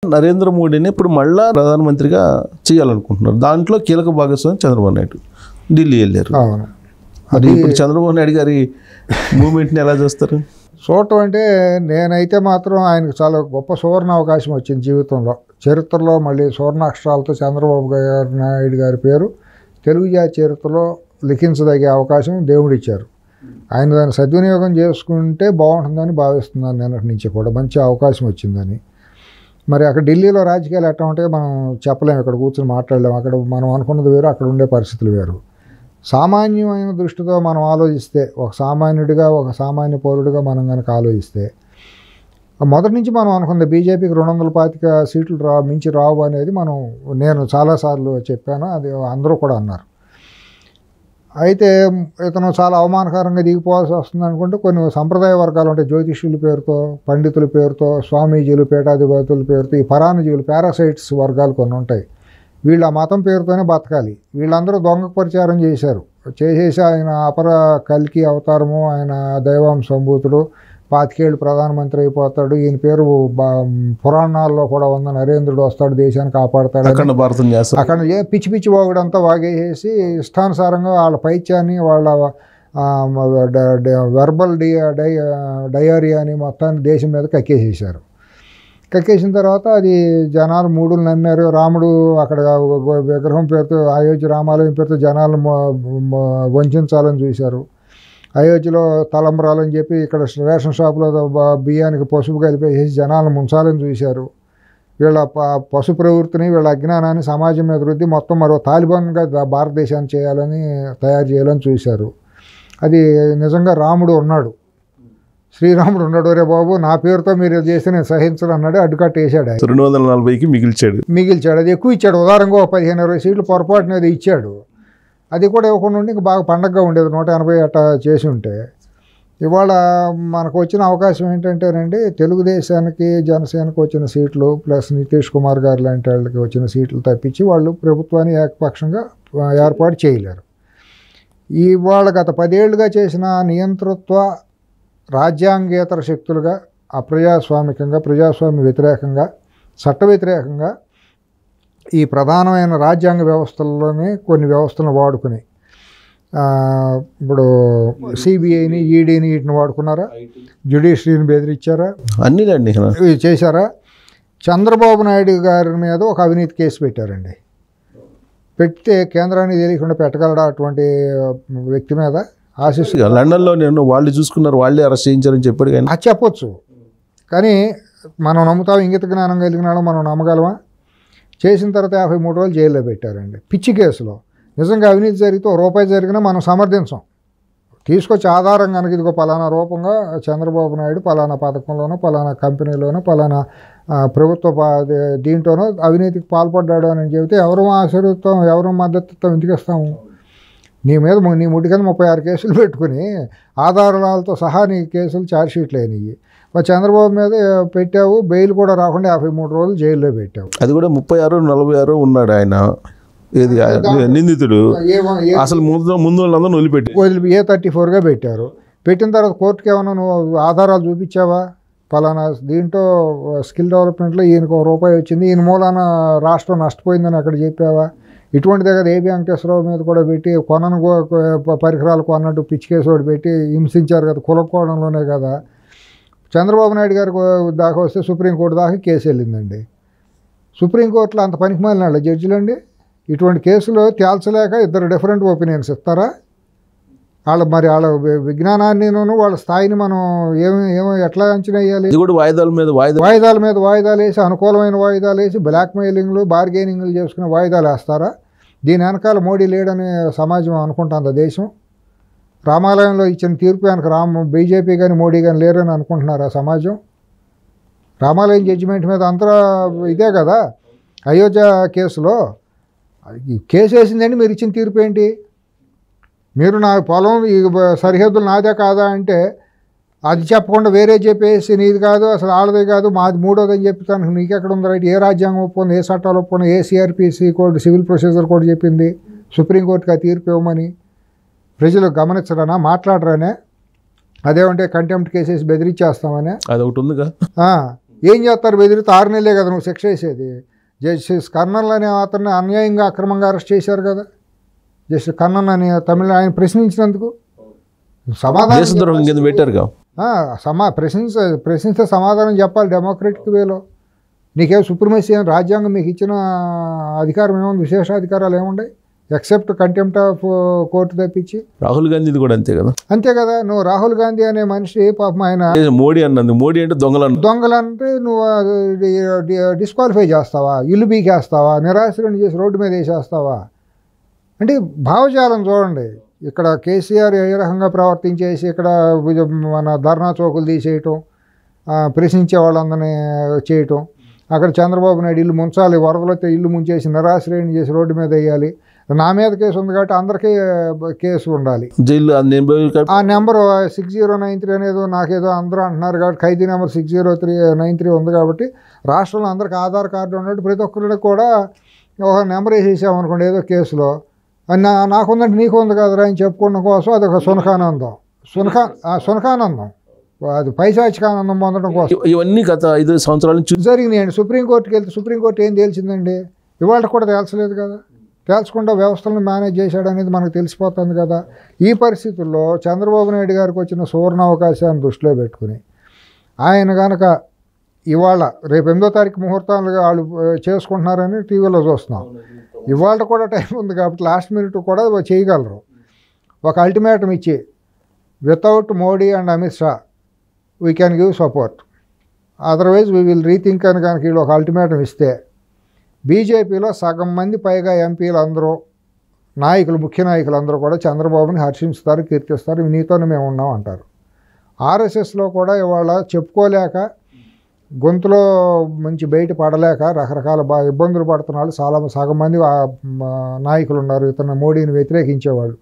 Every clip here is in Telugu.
నరేంద్ర మోడీని ఇప్పుడు మళ్ళా ప్రధానమంత్రిగా చేయాలనుకుంటున్నారు. దాంట్లో కీలక భాగస్వామి చంద్రబాబు నాయుడు ఢిల్లీ వెళ్ళారు. మరి ఇప్పుడు చంద్రబాబు నాయుడు గారి మూమెంట్ని ఎలా చూస్తారు? చూడటం అంటే నేనైతే మాత్రం ఆయనకు చాలా గొప్ప సువర్ణ అవకాశం వచ్చింది జీవితంలో. చరిత్రలో మళ్ళీ సువర్ణాక్షరాలతో చంద్రబాబు నాయుడు గారి పేరు తెలుగు జాతి చరిత్రలో లిఖించదగే అవకాశం దేవుడిచ్చారు. ఆయన దాన్ని సద్వినియోగం చేసుకుంటే బాగుంటుందని భావిస్తున్నాను. నిన్నటి నుంచి కూడా మంచి అవకాశం వచ్చిందని. మరి అక్కడ ఢిల్లీలో రాజకీయాలు ఎట్లా ఉంటే మనం చెప్పలేము, ఇక్కడ కూర్చొని మాట్లాడలేము. అక్కడ మనం అనుకున్నది వేరు, అక్కడ ఉండే పరిస్థితులు వేరు. సామాన్యమైన దృష్టితో మనం ఆలోచిస్తే, ఒక సామాన్యుడిగా ఒక సామాన్య పౌరుడిగా మనం కనుక ఆలోచిస్తే, మొదటి నుంచి మనం అనుకుంది బీజేపీకి 225 సీట్లు మించి రావు అనేది నేను చాలాసార్లు చెప్పాను, అది అందరూ కూడా అన్నారు. అయితే ఇతను చాలా అవమానకరంగా దిగిపోవాల్సి వస్తుంది అనుకుంటే కొన్ని సంప్రదాయ వర్గాలు ఉంటాయి, జ్యోతిష్యుల పేరుతో, పండితుల పేరుతో, స్వామీజీలు, పీఠాధిపతుల పేరుతో, ఈ పరాన్నజీవులు, పారాసైట్స్ వర్గాలు కొన్ని ఉంటాయి. వీళ్ళు ఆ మతం పేరుతోనే బతకాలి. వీళ్ళందరూ దొంగ ప్రచారం చేసేసి ఆయన అపర కల్కి అవతారము, ఆయన దైవాంశ సంభూతుడు, 25 ఏళ్ళు ప్రధానమంత్రి అయిపోతాడు, ఈయన పేరు పురాణాల్లో కూడా ఉంది, నరేంద్రుడు వస్తాడు దేశాన్ని కాపాడుతాడు, అక్కడ పిచ్చి పిచ్చి వాగుడంతా వాగేసేసి ఇష్టానుసారంగా వాళ్ళ పైత్యాన్ని, వాళ్ళ వెర్బల్ డయేరియాని మొత్తాన్ని దేశం మీద కక్కేసేసారు. కక్కేసిన తర్వాత అది జనాలు మూడులు నమ్మారు. రాముడు అక్కడ విగ్రహం పేరుతో, అయోధ్య రామాలయం పేరుతో జనాలను వంచాలని చూశారు. అయోధ్యలో తలంబరాలని చెప్పి ఇక్కడ రేషన్ షాపులో బియ్యానికి పసుపు కలిపేసి జనాలను ముంచాలని చూశారు. వీళ్ళ పశు ప్రవృత్తిని, వీళ్ళ అజ్ఞానాన్ని సమాజం మీద రుద్ది మొత్తం మరో తాలిబాన్గా భారతదేశాన్ని తయారు చేయాలని చూశారు. అది నిజంగా రాముడు ఉన్నాడు, శ్రీరాముడు ఉన్నాడు. రే బాబు, నా పేరుతో మీరు చేసి నేను సహించను అన్నాడు, అడ్డుకట్ట వేసాడు. 240కి మిగిల్చాడు. అది ఎక్కువ ఇచ్చాడు, ఉదారంగా 15-20 సీట్లు పొరపాటున అది ఇచ్చాడు. అది కూడా ఇవ్వకుండా ఉండి ఇంకా బాగా పండగగా ఉండేది 180 అట్టా చేసి ఉంటే. ఇవాళ మనకు వచ్చిన అవకాశం ఏంటంటేనండి, తెలుగుదేశానికి జనసేనకు వచ్చిన సీట్లు ప్లస్ నితీష్ కుమార్ గారు లాంటి వాళ్ళకి వచ్చిన సీట్లు తప్పించి వాళ్ళు ప్రభుత్వాన్ని ఏకపక్షంగా ఏర్పాటు చేయలేరు. ఇవాళ గత 10 ఏళ్ళుగా చేసిన నియంతృత్వ రాజ్యాంగేతర శక్తులుగా అప్రజాస్వామికంగా, ప్రజాస్వామ్య వ్యతిరేకంగా, చట్ట వ్యతిరేకంగా ఈ ప్రధానమైన రాజ్యాంగ వ్యవస్థల్లోనే కొన్ని వ్యవస్థలను వాడుకుని, ఇప్పుడు సిబిఐని, ఈడీని వీటిని వాడుకున్నారా, జ్యుడిషియరీని బెదిరించారా, అన్నీ చేశారా. చంద్రబాబు నాయుడు గారి మీద ఒక అవినీతి కేసు పెట్టారండి. పెడితే కేంద్రానికి తెలియకుండా పెట్టగలడా అటువంటి వ్యక్తి మీద? లండన్లో నేను వాళ్ళు చూసుకున్నారు, వాళ్ళే అరెస్ట్ చేయించారని చెప్పాడు. కానీ అది చెప్పొచ్చు, కానీ మనం నమ్ముతాం, ఇంగిత జ్ఞానం కలిగిన వాళ్ళం మనం నమ్మగలమా? చేసిన తర్వాత 53 రోజులు జైల్లో పెట్టారండి పిచ్చి కేసులో. నిజంగా అవినీతి జరిగితే రూపాయి జరిగినా మనం సమర్థించాం. తీసుకొచ్చి ఆధారం కనుక ఇదిగో పలానా రూపంగా చంద్రబాబు నాయుడు పలానా పథకంలోనో, పలానా కంపెనీలోనో, పలానా ప్రభుత్వ దీంట్లోనో అవినీతికి పాల్పడ్డాడు అని చెబితే ఎవరు ఆశీర్వదిస్తాం, ఎవరు మద్దతుతో ఇంటికి ఇస్తాము? నీ ముడి కింద 36 కేసులు పెట్టుకుని ఆధారాలతో సహా నీ కేసులు ఛార్జ్షీట్లు అయినాయి. చంద్రబాబు మీద పెట్టావు, బెయిల్ కూడా రాకుండా 53 రోజులు జైల్లో పెట్టావు. అది కూడా 36-46 ఉన్నాడు ఆయన, ఏది నిందితుడు. అసలు ముందు వాళ్ళందరూ వదిలి A34గా పెట్టారు. పెట్టిన తర్వాత కోర్టుకి ఏమన్నా నువ్వు ఆధారాలు చూపించావా? పలానా దీంట్లో స్కిల్ డెవలప్మెంట్లో ఈయనకు ₹1 వచ్చింది, ఈయన మూలాన రాష్ట్రం నష్టపోయిందని అక్కడ చెప్పావా? ఇటువంటి దగ్గర ఏబి వెంకటేశ్వరరావు మీద కూడా పెట్టి కొనను పరికరాలు కొన్నట్టు పిచ్చి కేసు ఒకటి పెట్టి హింసించారు కదా, కులకోవడంలోనే కదా. చంద్రబాబు నాయుడు గారి దాకా వస్తే సుప్రీంకోర్టు దాకా కేసు వెళ్ళిందండి. సుప్రీంకోర్టులో అంత పనికిమాలిన వాళ్ళ జడ్జిలండి ఇటువంటి కేసులు తేల్చలేక ఇద్దరు డిఫరెంట్ ఒపీనియన్స్ ఇస్తారా? వాళ్ళ విజ్ఞానాన్ని, వాళ్ళ స్థాయిని మనం ఎట్లా అంచనా వేయాలి? వాయిదాల మీద వాయిదాలు వేసి, అనుకూలమైన వాయిదాలు వేసి, బ్లాక్మెయిలింగ్లు, బార్గెనింగ్లు చేసుకునే వాయిదాలు వేస్తారా? దీని వెనకాల మోడీ లేడని సమాజం అనుకుంటుందా? దేశం రామాలయంలో ఇచ్చిన తీర్పు వెనక బీజేపీ కానీ మోడీ కానీ లేరని అనుకుంటున్నారా సమాజం? రామాలయం జడ్జిమెంట్ మీద అంతా ఇదే కదా. అయోధ్య కేసులో కేసు వేసిందండి, మీరు ఇచ్చిన తీర్పు ఏంటి? మీరు నా పొలం ఈ సరిహద్దులు నాదే కాదా అంటే అది చెప్పకుండా వేరే చెప్పేసి నీది కాదు, అసలు ఆడదే కాదు, మాది మూడోది అని చెప్తాను. నీకెక్కడ ఉంది రైట్? ఏ రాజ్యాంగం ఒప్పుకుంది, ఏ చట్టాలు ఒప్పుకుంది, ఏ CrPC code, civil procedure code చెప్పింది సుప్రీంకోర్టుకి ఆ తీర్పు ఇవ్వమని? ప్రజలు గమనించరానా, మాట్లాడరానే? అదేమంటే కంటెంప్ట్ కేసెస్ బెదిరించేస్తామని అది ఒకటి ఉందిగా. ఏం చేస్తారు? బెదిరితే 6 నెలలే కదా నువ్వు శిక్ష వేసేది. జస్టిస్ కర్నన్ అనే అతన్ని అన్యాయంగా అక్రమంగా అరెస్ట్ చేశారు కదా. జస్టిస్ కర్నన్ అని తమిళ ఆయన ప్రశ్నించినందుకు సమాధానం పెట్టారుగా. ప్రశ్నిస్తే సమాధానం చెప్పాలి డెమోక్రటిక్ వేలో. నీకేం సుప్రీమసీ రాజ్యాంగం మీకు ఇచ్చిన అధికారం ఏముంది? విశేషాధికారాలు ఏముంటాయి ఎక్సెప్ట్ కంటెంప్ట్ ఆఫ్ కోర్టు తప్పించి? రాహుల్ గాంధీది కూడా అంతే కదా. అంతే కదా. నువ్వు రాహుల్ గాంధీ అనే మనిషి పాపం ఆయన మోడీ అన్నది, మోడీ అంటే దొంగలంటే నువ్వు డిస్క్వాలిఫై చేస్తావా? ఇల్లు బీకేస్తావా? నిరాశ్రయం చేసి రోడ్డు మీద వేసేస్తావా? అంటే భావజాలం చూడండి. ఇక్కడ కేసీఆర్ ఏ రకంగా ప్రవర్తించేసి ఇక్కడ మన ధర్నా చౌకులు తీసేయటం, ప్రశ్నించే వాళ్ళందరినీ చేయటం. అక్కడ చంద్రబాబు నాయుడు ఇల్లు ముంచాలి, వరదలతో ఇల్లు ముంచేసి నిరాశ్రయం చేసి రోడ్డు మీద వేయాలి. నా మీద కేసు ఉంది కాబట్టి అందరికీ కేసు ఉండాలి. జైలు ఆ నెంబర్ 6093 అనేదో నాకేదో అందరూ అంటున్నారు కాబట్టి ఖైదీ నెంబర్ 60393 ఉంది కాబట్టి రాష్ట్రంలో అందరికి ఆధార్ కార్డు ఉన్నట్టు ప్రతి ఒక్కరికి కూడా ఒక నెంబర్ వేసేసామనుకోండి ఏదో కేసులో, నాకుందంటే నీకు ఉంది కదరా అని చెప్పుకోవడం కోసం అదొక సునకానందం. సునకానందం అది పైశాచికానందం పొందడం కోసం ఇవన్నీ గత 5 సంవత్సరాల నుంచి జరిగినాయండి. సుప్రీంకోర్టుకి వెళ్తే సుప్రీంకోర్టు ఏం తేల్చిందండి? ఇవాళ కూడా తేల్చలేదు కదా. తేల్చకుండా వ్యవస్థలను మేనేజ్ చేశాడు అనేది మనకు తెలిసిపోతుంది కదా. ఈ పరిస్థితుల్లో చంద్రబాబు నాయుడు గారికి వచ్చిన సువర్ణ అవకాశాన్ని దృష్టిలో పెట్టుకుని ఆయన కనుక ఇవాళ రేపు 8వ తారీఖు ముహూర్తాలుగా వాళ్ళు చేసుకుంటున్నారని టీవీలో చూస్తున్నాం. ఇవాళ కూడా టైం ఉంది కాబట్టి లాస్ట్ మినిట్ కూడా చేయగలరు. ఒక అల్టిమేటం ఇచ్చి without Modi and Amit Shah we can give support, otherwise we will rethink అని కనుక వీళ్ళు ఒక అల్టిమేటం ఇస్తే బీజేపీలో సగం మంది పైగా ఎంపీలు అందరూ నాయకులు, ముఖ్య నాయకులు అందరూ కూడా చంద్రబాబుని హర్షిస్తారు, కీర్తిస్తారు. నీతోనే మేము ఉన్నాం అంటారు. ఆర్ఎస్ఎస్లో కూడా ఇవాళ చెప్పుకోలేక గొంతులో మంచి బయట పడలేక రకరకాల ఇబ్బందులు పడుతున్నారు. సగం మంది నాయకులు ఉన్నారు ఇతను మోడీని వ్యతిరేకించేవాళ్ళు,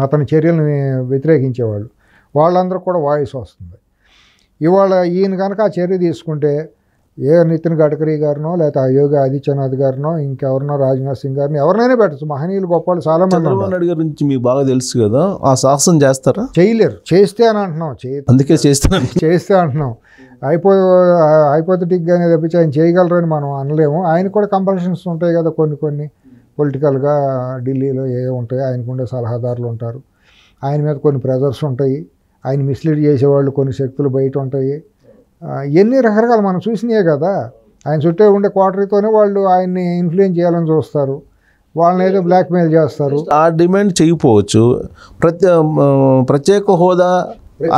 అతని చర్యలను వ్యతిరేకించేవాళ్ళు. వాళ్ళందరూ కూడా వాయిస్ వస్తుంది. ఇవాళ ఈయన కనుక ఆ చర్య తీసుకుంటే నితిన్ గడ్కరీ గారినో లేకపోతే యోగి ఆదిత్యనాథ్ గారినో ఇంకెవరినో రాజ్నాథ్ సింగ్ గారిని ఎవరినైనా పెట్టచ్చు. మహనీయులు గొప్ప వాళ్ళు చాలా మంది. చంద్రబాబు నాయుడు గారి నుంచి మీకు బాగా తెలుసు కదా, ఆ సాహసం చేస్తారా? చేయలేరు. చేస్తే అని అంటున్నాం, అందుకే చేస్తే అంటున్నాం. హైపోథెటిక్గానే తప్పించి ఆయన చేయగలరని మనం అనలేము. ఆయన కూడా కంపల్షన్స్ ఉంటాయి కదా కొన్ని పొలిటికల్గా. ఢిల్లీలో ఏ ఉంటాయి, ఆయనకుండే సలహాదారులు ఉంటారు, ఆయన మీద కొన్ని ప్రెజర్స్ ఉంటాయి, ఆయన మిస్లీడ్ చేసేవాళ్ళు కొన్ని శక్తులు బయట ఉంటాయి. ఎన్ని రకరకాలు మనం చూసినాయే కదా. ఆయన చుట్టే ఉండే క్వార్టరీతోనే వాళ్ళు ఆయన్ని ఇన్ఫ్లుయెన్స్ చేయాలని చూస్తారు, వాళ్ళని ఏదో బ్లాక్మెయిల్ చేస్తారు. ఆ డిమాండ్ చేయకపోవచ్చు, ప్రత్యేక హోదా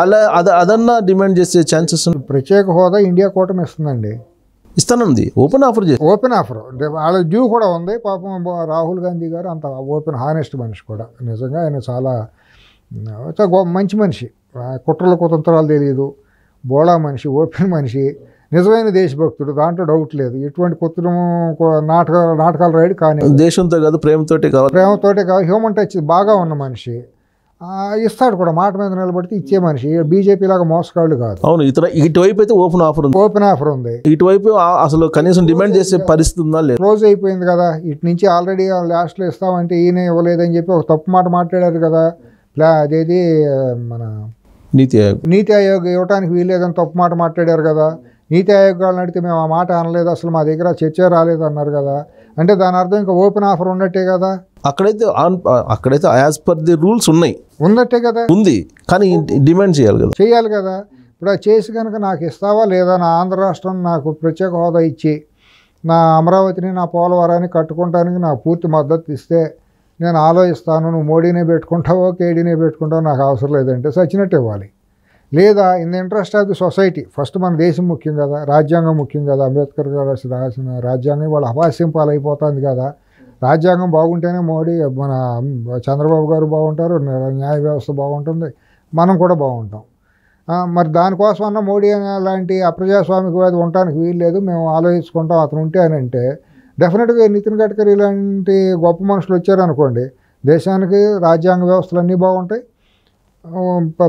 అలా అదన్నా డిమాండ్ చేసే ఛాన్సెస్. ప్రత్యేక హోదా ఇండియా కూటమి ఇస్తుందండి, ఇస్తానంది. ఓపెన్ ఆఫర్ వాళ్ళ డ్యూ కూడా ఉంది. పాపం రాహుల్ గాంధీ గారు అంత ఓపెన్ హానెస్ట్ మనిషి కూడా. నిజంగా ఆయన చాలా మంచి మనిషి, కుట్రల కుతంత్రాలు తెలియదు, బోళా మనిషి, ఓపెన్ మనిషి, నిజమైన దేశభక్తుడు, దాంట్లో డౌట్ లేదు. ఎటువంటి కొత్త నాటకాలు రాయడు, కానీ దేశంతో కాదు ప్రేమతోటే కాదు, హ్యూమన్ టచ్ బాగా ఉన్న మనిషి. ఇస్తాడు కూడా, మాట మీద నిలబడితే ఇచ్చే మనిషి. బీజేపీ లాగా మోసగాళ్ళు కాదు. అవును, ఇటువైపు అయితే ఓపెన్ ఆఫర్ ఉంది. ఇటువైపు అసలు కనీసం డిమాండ్ చేసే పరిస్థితి ఉందా? లేదు, క్లోజ్ అయిపోయింది కదా. ఇటు నుంచి ఆల్రెడీ లాస్ట్లో ఇస్తామంటే ఈయన ఇవ్వలేదని చెప్పి ఒక తప్పు మాట మాట్లాడారు కదా. అదేది మన నీతి ఆయోగ్ ఇవ్వడానికి వీల్లేదని తప్పు మాట మాట్లాడారు కదా. నీతి ఆయోగ్ వాళ్ళని అడిగితే మేము ఆ మాట అనలేదు, అసలు మా దగ్గర చర్చ రాలేదు అన్నారు కదా. అంటే దాని అర్థం ఇంకా ఓపెన్ ఆఫర్ ఉన్నట్టే కదా. అక్కడైతే యాజ్ పర్ ది రూల్స్ ఉన్నట్టే కదా. ఉంది, కానీ డిమాండ్ చేయాలి కదా. ఇప్పుడు అది చేసి కనుక నాకు ఇస్తావా లేదా, నా ఆంధ్ర రాష్ట్రం నాకు ప్రత్యేక హోదా ఇచ్చి నా అమరావతిని, నా పోలవరాన్ని కట్టుకోవడానికి నాకు పూర్తి మద్దతు ఇస్తే నేను ఆలోచిస్తాను. నువ్వు మోడీనే పెట్టుకుంటావో కేడీనే పెట్టుకుంటావో నాకు అవసరం లేదంటే సచ్చినట్టు ఇవ్వాలి. లేదా in the interest of the society, first మన దేశం ముఖ్యం కదా, రాజ్యాంగం ముఖ్యం కదా. అంబేద్కర్ గారు రాసిన రాజ్యాంగం వాళ్ళ అపాస్యం పాలైపోతుంది కదా. రాజ్యాంగం బాగుంటేనే మోడీ, మన చంద్రబాబు గారు బాగుంటారు, న్యాయ వ్యవస్థ బాగుంటుంది, మనం కూడా బాగుంటాం. మరి దానికోసం అన్న మోడీ లాంటి అప్రజాస్వామికవాది ఉండటానికి వీల్లేదు, మేము ఆలోచించుకుంటాం అతను ఉంటే అని అంటే డెఫినెట్గా నితిన్ గడ్కరీ లాంటి గొప్ప మనుషులు వచ్చారనుకోండి, దేశానికి రాజ్యాంగ వ్యవస్థలు అన్నీ బాగుంటాయి,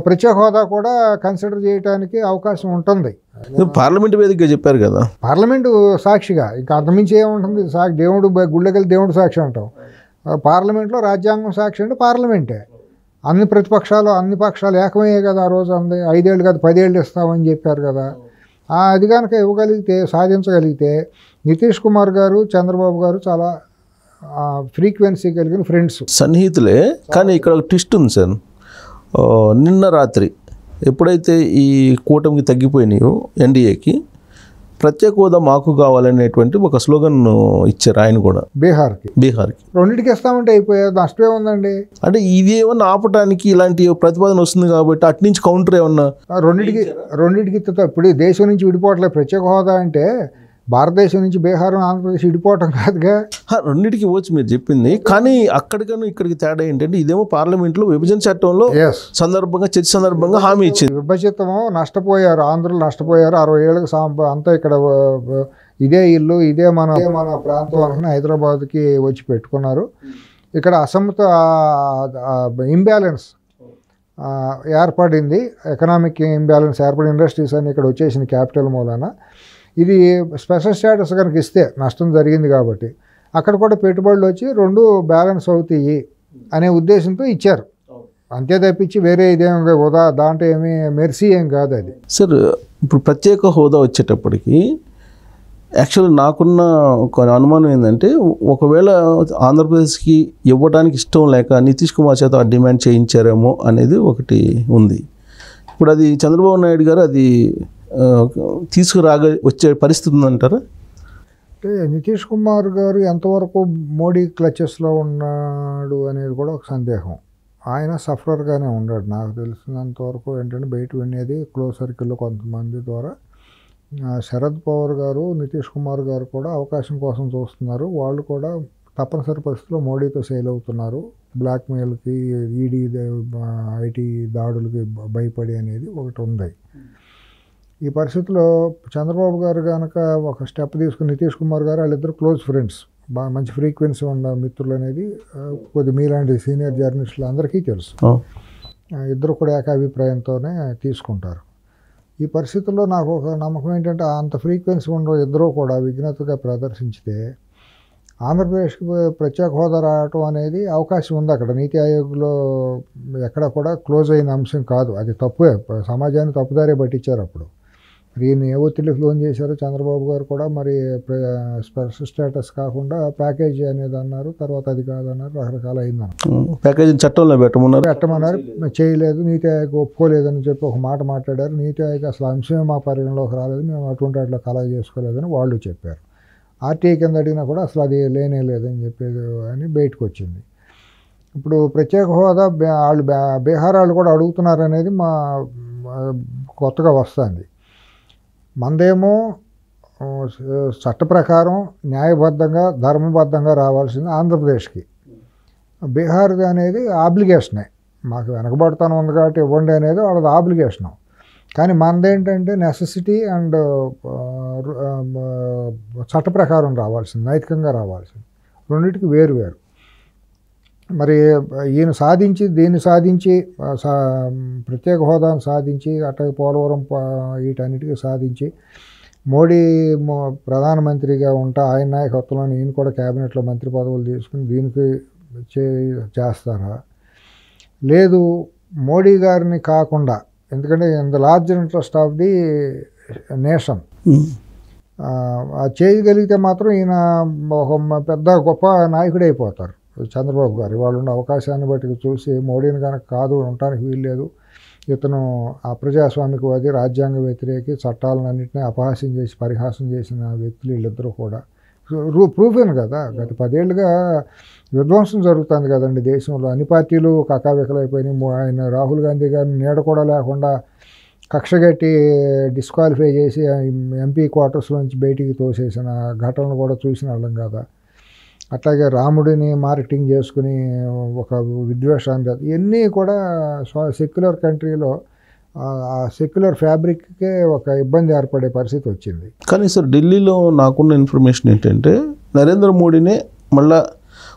ప్రత్యేక హోదా కూడా కన్సిడర్ చేయడానికి అవకాశం ఉంటుంది. పార్లమెంట్ వేదికగా చెప్పారు కదా, పార్లమెంటు సాక్షిగా. ఇంకా అంతమించి ఏముంటుంది, దేవుడు గుళ్ళకెళ్ళి దేవుడు సాక్షి అంటాం. పార్లమెంట్లో రాజ్యాంగం సాక్షి అంటే పార్లమెంటే. అన్ని పక్షాలు ఏకమయ్యే కదా ఆ రోజు అంది. 5 ఏళ్ళు కాదు 10 ఏళ్ళు ఇస్తామని చెప్పారు కదా. అది కనుక ఇవ్వగలిగితే సాధించగలిగితే నితీష్ కుమార్ గారు చంద్రబాబు గారు చాలా ఫ్రీక్వెన్సీ కలిగిన ఫ్రెండ్స్, సన్నిహితులే. కానీ ఇక్కడ ఒక ట్విస్ట్ ఉంది సార్. నిన్న రాత్రి ఎప్పుడైతే ఈ కూటమికి తగ్గిపోయినాయో ఎన్డీఏకి, ప్రత్యేక హోదా మాకు కావాలనేటువంటి ఒక స్లోగన్ ఇచ్చారు ఆయన కూడా బీహార్కి. రెండింటికి ఇస్తామంటే అయిపోయారు, నష్టమే ఉందండి. అంటే ఇది ఏమన్నా ఆపటానికి ఇలాంటి ప్రతిపాదన వస్తుంది కాబట్టి అటు నుంచి కౌంటర్ ఏమన్నా రెండింటికి ఇప్పుడు దేశం నుంచి విడిపోవట్లేదు. ప్రత్యేక హోదా అంటే భారతదేశం నుంచి బీహార్ ఆంధ్రప్రదేశ్ విడిపోవటం కాదుగా. రెండింటికి వచ్చి మీరు చెప్పింది, కానీ అక్కడికన్నా ఇక్కడికి తేడా ఏంటంటే ఇదేమో పార్లమెంట్లో విభజన చట్టంలో సందర్భంగా చర్చ సందర్భంగా హామీ ఇచ్చింది. విభజితము నష్టపోయారు, ఆంధ్రులు నష్టపోయారు. 60 ఏళ్ళకి అంతా ఇక్కడ ఇదే ఇల్లు, ఇదే మన ప్రాంతం అనుకుని హైదరాబాద్కి వచ్చి పెట్టుకున్నారు. ఇక్కడ అసమత ఇంబ్యాలెన్స్ ఏర్పడింది, ఎకనామిక్ ఇంబ్యాలెన్స్ ఏర్పడి ఇండస్ట్రీస్ అని ఇక్కడ వచ్చేసిన క్యాపిటల్ మూలాన. ఇది స్పెషల్ స్టేటస్ కనుక ఇస్తే నష్టం జరిగింది కాబట్టి అక్కడ కూడా పెట్టుబడులు వచ్చి రెండు బ్యాలెన్స్ అవుతాయి అనే ఉద్దేశంతో ఇచ్చారు. అంతే తప్పించి వేరే ఇదేం దాంట్లో ఏమీ మెర్సీ ఏం కాదు అది. సార్ ఇప్పుడు ప్రత్యేక హోదా వచ్చేటప్పటికి యాక్చువల్గా నాకున్న ఒక అనుమానం ఏంటంటే, ఒకవేళ ఆంధ్రప్రదేశ్కి ఇవ్వడానికి ఇష్టం లేక నితీష్ కుమార్ చేత ఆ డిమాండ్ చేయించారేమో అనేది ఒకటి ఉంది. ఇప్పుడు అది చంద్రబాబు నాయుడు గారు అది వచ్చే పరిస్థితి ఉందంటారా? అంటే నితీష్ కుమార్ గారు ఎంతవరకు మోడీ క్లచెస్లో ఉన్నాడు అనేది కూడా ఒక సందేహం. ఆయన సఫరర్గానే ఉన్నాడు నాకు తెలిసినంతవరకు. ఏంటంటే బయట వినేది క్లోజ్ సర్కిల్లో కొంతమంది ద్వారా శరద్ పవార్ గారు, నితీష్ కుమార్ గారు కూడా అవకాశం కోసం చూస్తున్నారు. వాళ్ళు కూడా తప్పనిసరి పరిస్థితుల్లో మోడీతో సేల్ అవుతున్నారు. బ్లాక్మెయిల్కి, ఈడీ ఐటీ దాడులకి భయపడి అనేది ఒకటి ఉంది. ఈ పరిస్థితిలో చంద్రబాబు గారు కనుక ఒక స్టెప్ తీసుకుని నితీష్ కుమార్ గారు వాళ్ళిద్దరు క్లోజ్ ఫ్రెండ్స్, బాగా మంచి ఫ్రీక్వెన్సీ ఉన్న మిత్రులు అనేది కొద్ది మీలాంటి సీనియర్ జర్నలిస్టులు అందరికీ తెలుసు. ఇద్దరు కూడా ఏకాభిప్రాయంతోనే తీసుకుంటారు. ఈ పరిస్థితుల్లో నాకు ఒక నమ్మకం ఏంటంటే, అంత ఫ్రీక్వెన్సీ ఉన్న ఇద్దరూ కూడా విఘ్నతగా ప్రదర్శించితే ఆంధ్రప్రదేశ్కి ప్రత్యేక హోదా రావటం అనేది అవకాశం ఉంది. అక్కడ నీతి ఆయోగ్లో ఎక్కడ కూడా క్లోజ్ అయిన అంశం కాదు, అది తప్పే. సమాజాన్ని తప్పుదారే పట్టించారు. అప్పుడు ఈయన ఏ ఒత్తిడి ఫోన్ చేశారు చంద్రబాబు గారు కూడా, మరి స్పెషల్ స్టేటస్ కాకుండా ప్యాకేజీ అనేది అన్నారు, తర్వాత అది కాదన్నారు, రకరకాల అయిందన్నారు. ప్యాకేజీ చట్టంలో పెట్టమన్నారు, చేయలేదు. నీతి ఆయోగ్ ఒప్పుకోలేదని చెప్పి ఒక మాట మాట్లాడారు. నీతి ఆయోగ్ అసలు అంశమే మా పరిగణలోకి రాలేదు, మేము అటువంటి వాటిలో కలగ చేసుకోలేదని వాళ్ళు చెప్పారు. ఆర్టీఐ కింద అడిగినా కూడా అసలు అది లేనే లేదని చెప్పేది అని బయటకు వచ్చింది. ఇప్పుడు ప్రత్యేక హోదా వాళ్ళు బీహార్ వాళ్ళు కూడా అడుగుతున్నారు అనేది మా కొత్తగా వస్తుంది. మందేమో చట్ట ప్రకారం న్యాయబద్ధంగా ధర్మబద్ధంగా రావాల్సింది ఆంధ్రప్రదేశ్కి. బీహార్ అనేది ఆబ్లిగేషనే, మాకు వెనకబడతాను ఉంది కాబట్టి ఇవ్వండి అనేది వాళ్ళది ఆబ్లిగేషను. కానీ మనదేంటంటే నెసెసిటీ అండ్ చట్ట ప్రకారం రావాల్సింది, నైతికంగా రావాల్సింది. రెండింటికి వేరు. మరి ఈయన దీన్ని సాధించి ప్రత్యేక హోదాను సాధించి అట్లాగే పోలవరం వీటన్నిటికీ సాధించి మోడీ ప్రధానమంత్రిగా ఉంటా ఆయన నాయకత్వంలో ఈయన కూడా క్యాబినెట్లో మంత్రి పదవులు తీసుకుని దీనికి చేస్తారా? లేదు మోడీ గారిని కాకుండా, ఎందుకంటే in the larger interest of the nation చేయగలిగితే మాత్రం ఈయన ఒక పెద్ద గొప్ప నాయకుడు అయిపోతారు చంద్రబాబు గారు. వాళ్ళు ఉన్న అవకాశాన్ని బట్టి చూసి మోడీని కనుక కాదు ఉండటానికి వీల్లేదు, ఇతను అప్రజాస్వామికవాది, రాజ్యాంగ వ్యతిరేకి, చట్టాలన్నింటినీ అపహాస్యం చేసి పరిహాసం చేసిన వ్యక్తులు వీళ్ళిద్దరూ కూడా ప్రూఫెన్ కదా. గత 10 ఏళ్ళుగా విధ్వంసం జరుగుతుంది కదండి దేశంలో. అన్ని పార్టీలు కకావికలైపోయినాయి. ఆయన రాహుల్ గాంధీ గారిని నీడ కూడా లేకుండా కక్షగట్టి డిస్క్వాలిఫై చేసి ఎంపీ క్వార్టర్స్ నుంచి బయటికి తోసేసిన ఘటనలు కూడా చూసిన వాళ్ళం కదా. అట్లాగే రాముడిని మార్కెటింగ్ చేసుకుని ఒక విద్వేషాన్ని, ఇవన్నీ కూడా సెక్యులర్ కంట్రీలో ఆ సెక్యులర్ ఫ్యాబ్రిక్కే ఒక ఇబ్బంది ఏర్పడే పరిస్థితి వచ్చింది. కానీ సార్ ఢిల్లీలో నాకున్న ఇన్ఫర్మేషన్ ఏంటంటే, నరేంద్ర మోడీనే మళ్ళా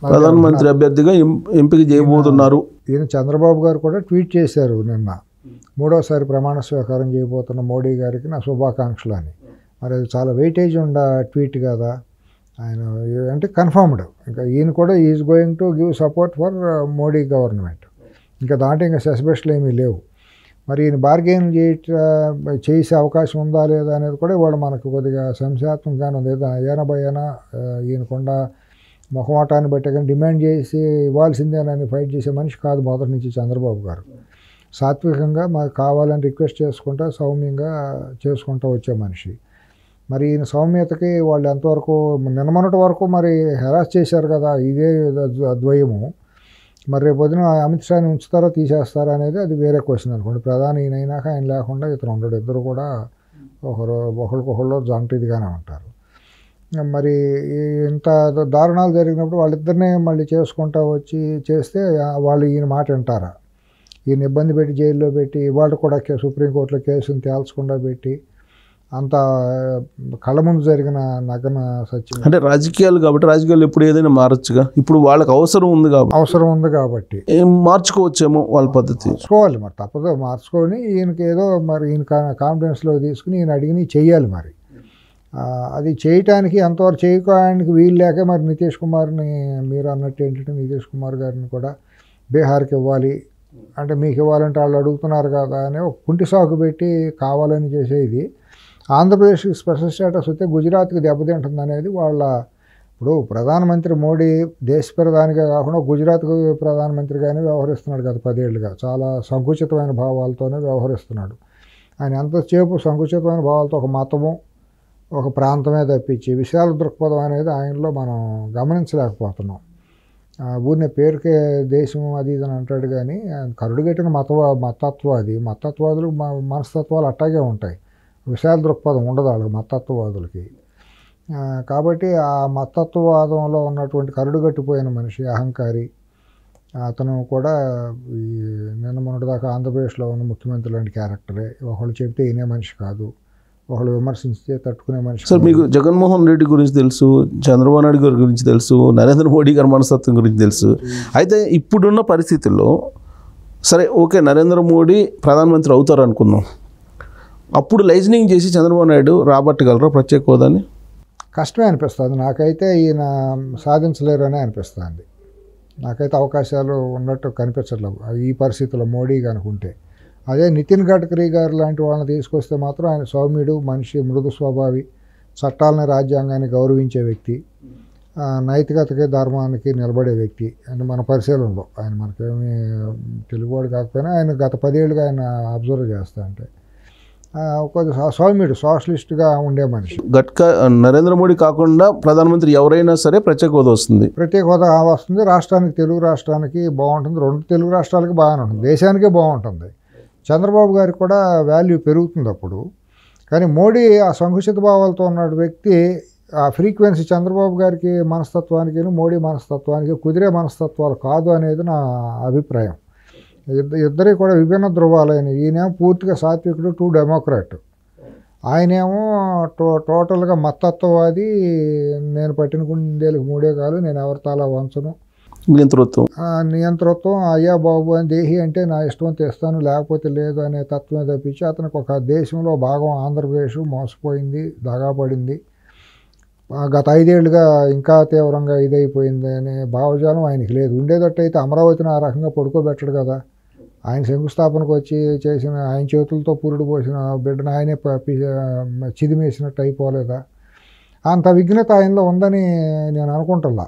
ప్రధానమంత్రి అభ్యర్థిగా ఎంపిక చేయబోతున్నారు. ఈయన చంద్రబాబు గారు కూడా ట్వీట్ చేశారు నిన్న, 3వసారి ప్రమాణ స్వీకారం చేయబోతున్న మోడీ గారికి నా శుభాకాంక్షలు అని. మరి అది చాలా వెయిటేజ్ ఉన్న ట్వీట్ కదా. ఆయన అంటే కన్ఫర్మ్డ్, ఇంకా ఈయన కూడా is going to give support for Modi government. ఇంకా దాంట్లో ఇంకా సస్పెషల్ ఏమీ లేవు. మరి ఈయన బార్గెయిన్ చేసే అవకాశం ఉందా లేదా అనేది కూడా ఇవాళ మనకు కొద్దిగా సంశయాత్మకంగానే ఉంది. ఏనా భయానా ఈయనకుండా మొహమాటాన్ని బట్టి కానీ డిమాండ్ చేసి ఇవ్వాల్సిందేనని ఫైట్ చేసే మనిషి కాదు మొదటి నుంచి చంద్రబాబు గారు. సాత్వికంగా మాకు కావాలని రిక్వెస్ట్ చేసుకుంటా సౌమ్యంగా చేసుకుంటూ వచ్చే మనిషి. మరి ఈయన సౌమ్యతకి వాళ్ళు ఎంతవరకు నిన్నమొన్నటి వరకు మరి హెరాస్ చేశారు కదా, ఇదే ద్వయము. మరి రేపు పొద్దున అమిత్ షాని ఉంచుతారో తీసేస్తారో అనేది అది వేరే క్వశ్చన్ అనుకోండి. ప్రధాని ఈయన అయినాక ఆయన లేకుండా ఇతను ఉండడు. ఇద్దరు కూడా ఒకరికొకళ్ళు జంట ఇదిగానే ఉంటారు. మరి ఇంత దారుణాలు జరిగినప్పుడు వాళ్ళిద్దరినే మళ్ళీ చేసుకుంటూ వచ్చి చేస్తే వాళ్ళు ఈయన మాట వింటారా? ఈయన ఇబ్బంది పెట్టి జైల్లో పెట్టి ఇవాళ కూడా సుప్రీంకోర్టులో కేసుని తేల్చకుండా పెట్టి అంత కళ్ళ ముందు జరిగిన నగ్న సత్యం. అంటే రాజకీయాలు కాబట్టి రాజకీయాలు ఎప్పుడు ఏదైనా మారచ్చుగా. ఇప్పుడు వాళ్ళకి అవసరం ఉంది కాబట్టి ఏం మార్చుకోవచ్చేమో వాళ్ళ పద్ధతి. మార్చుకోవాలి మరి, తప్పదు మార్చుకొని ఈయనకి ఏదో మరి ఈయన కాన్ఫిడెన్స్లో తీసుకుని ఈయన అడిగిని చెయ్యాలి. మరి అది చేయటానికి ఎంతవరకు చేయడానికి వీలు లేక మరి నితీష్ కుమార్ని మీరు అన్నట్టు ఏంటంటే నితీష్ కుమార్ గారిని కూడా బీహార్కి ఇవ్వాలి అంటే మీకు ఇవ్వాలంటే వాళ్ళు అడుగుతున్నారు కదా అని ఒక కుంటి సాకు పెట్టి కావాలని చేసేది. ఆంధ్రప్రదేశ్కి స్పెషల్ స్టేటస్ వస్తే గుజరాత్కి దెబ్బతింటుంది అనేది వాళ్ళ. ఇప్పుడు ప్రధానమంత్రి మోడీ దేశ ప్రధానిగా కాకుండా గుజరాత్కు ప్రధానమంత్రిగానే వ్యవహరిస్తున్నాడు గత 10 ఏళ్ళుగా. చాలా సంకుచితమైన భావాలతోనే వ్యవహరిస్తున్నాడు. ఆయన ఎంతసేపు సంకుచితమైన భావాలతో ఒక మతము ఒక ప్రాంతమే తప్పించి విశాల దృక్పథం అనేది ఆయనలో మనం గమనించలేకపోతున్నాం. ఊరినే పేరుకే దేశం అది ఇది అని అంటాడు కానీ కరుడుగట్టిన మతత్వాది. మతత్వాదులు మనస్తత్వాలు అట్టాగే ఉంటాయి. విశాల దృక్పథం ఉండదు వాళ్ళకి మతత్వవాదులకి. కాబట్టి ఆ మతత్వవాదంలో ఉన్నటువంటి కరుడుగట్టిపోయిన మనిషి అహంకారి అతను కూడా ఈ నిన్న మొన్నటిదాకా ఆంధ్రప్రదేశ్లో ఉన్న ముఖ్యమంత్రి లాంటి క్యారెక్టరే. ఒకళ్ళు చెప్తే ఈయనే మనిషి కాదు, ఒకళ్ళు విమర్శించితే తట్టుకునే మనిషి. సార్ మీకు జగన్మోహన్ రెడ్డి గురించి తెలుసు, చంద్రబాబు నాయుడు గారి గురించి తెలుసు, నరేంద్ర మోడీ గారి మనస్తత్వం గురించి తెలుసు. అయితే ఇప్పుడున్న పరిస్థితుల్లో సరే ఓకే నరేంద్ర మోడీ ప్రధానమంత్రి అవుతారు అనుకుందాం, అప్పుడు లైజనింగ్ చేసి చంద్రబాబు నాయుడు రాబట్టగలరా ప్రత్యేక హోదాని? కష్టమే అనిపిస్తుంది నాకైతే. ఈయన సాధించలేరు అని అనిపిస్తుంది. నాకైతే అవకాశాలు ఉన్నట్టు కనిపించట్లేదు ఈ పరిస్థితుల్లో మోడీ కనుకుంటే. అదే నితిన్ గడ్కరీ గారు లాంటి వాళ్ళని తీసుకొస్తే మాత్రం ఆయన సౌమ్యుడు మనిషి, మృదు స్వభావి, చట్టాలని రాజ్యాంగాన్ని గౌరవించే వ్యక్తి, నైతికతకి ధర్మానికి నిలబడే వ్యక్తి అంటే మన పరిశీలనలో. ఆయన మనకేమీ తెలుగువాడు కాకపోయినా ఆయన గత 10 ఏళ్ళుగా ఆయన అబ్జర్వ్ చేస్తా అంటే కొద్దిగా సౌమ్యుడు సోషలిస్ట్గా ఉండే మనిషి. నరేంద్ర మోడీ కాకుండా ప్రధానమంత్రి ఎవరైనా సరే ప్రత్యేక హోదా వస్తుంది, ప్రత్యేక హోదా వస్తుంది. రాష్ట్రానికి తెలుగు రాష్ట్రానికి బాగుంటుంది, 2 తెలుగు రాష్ట్రాలకి బాగానే ఉంటుంది, దేశానికే బాగుంటుంది. చంద్రబాబు గారికి కూడా వాల్యూ పెరుగుతుంది అప్పుడు. కానీ మోడీ ఆ సంకుచిత భావాలతో ఉన్న వ్యక్తి ఆ ఫ్రీక్వెన్సీ చంద్రబాబు గారికి మనస్తత్వానికి మోడీ మనస్తత్వానికి కుదిరే మనస్తత్వాలు కాదు అనేది నా అభిప్రాయం. ఇద్దరి కూడా విభిన్న ధృవాలైన. ఈయనేమో పూర్తిగా సాత్వికుడు, ట్రూ డెమోక్రాట్. ఆయనేమో టోటల్గా మతత్వవాది. నేను పట్టిన గుండెలకు 3 కాలు, నేను ఎవరి తాలా వంచను, నియంతృత్వం. అయ్యా బాబు అని దేహి అంటే నా ఇష్టం తెస్తాను లేకపోతే లేదు అనే తత్వమే తప్పించి అతనికి ఒక దేశంలో భాగం ఆంధ్రప్రదేశ్ మోసపోయింది, దగాపడింది, గత 5 ఏళ్ళుగా ఇంకా తీవ్రంగా ఇదైపోయింది అనే భావజాలం ఆయనకి లేదు. ఉండేటట్టయితే అమరావతిని ఆ రకంగా పడుకోబెట్టడు కదా. ఆయన శంకుస్థాపనకు వచ్చి చేసిన, ఆయన చేతులతో పురుడు పోసిన బిడ్డను ఆయనే చిదిమేసినట్టు అయిపోలేదా? అంత విఘ్నత ఆయనలో ఉందని నేను అనుకుంటున్నా.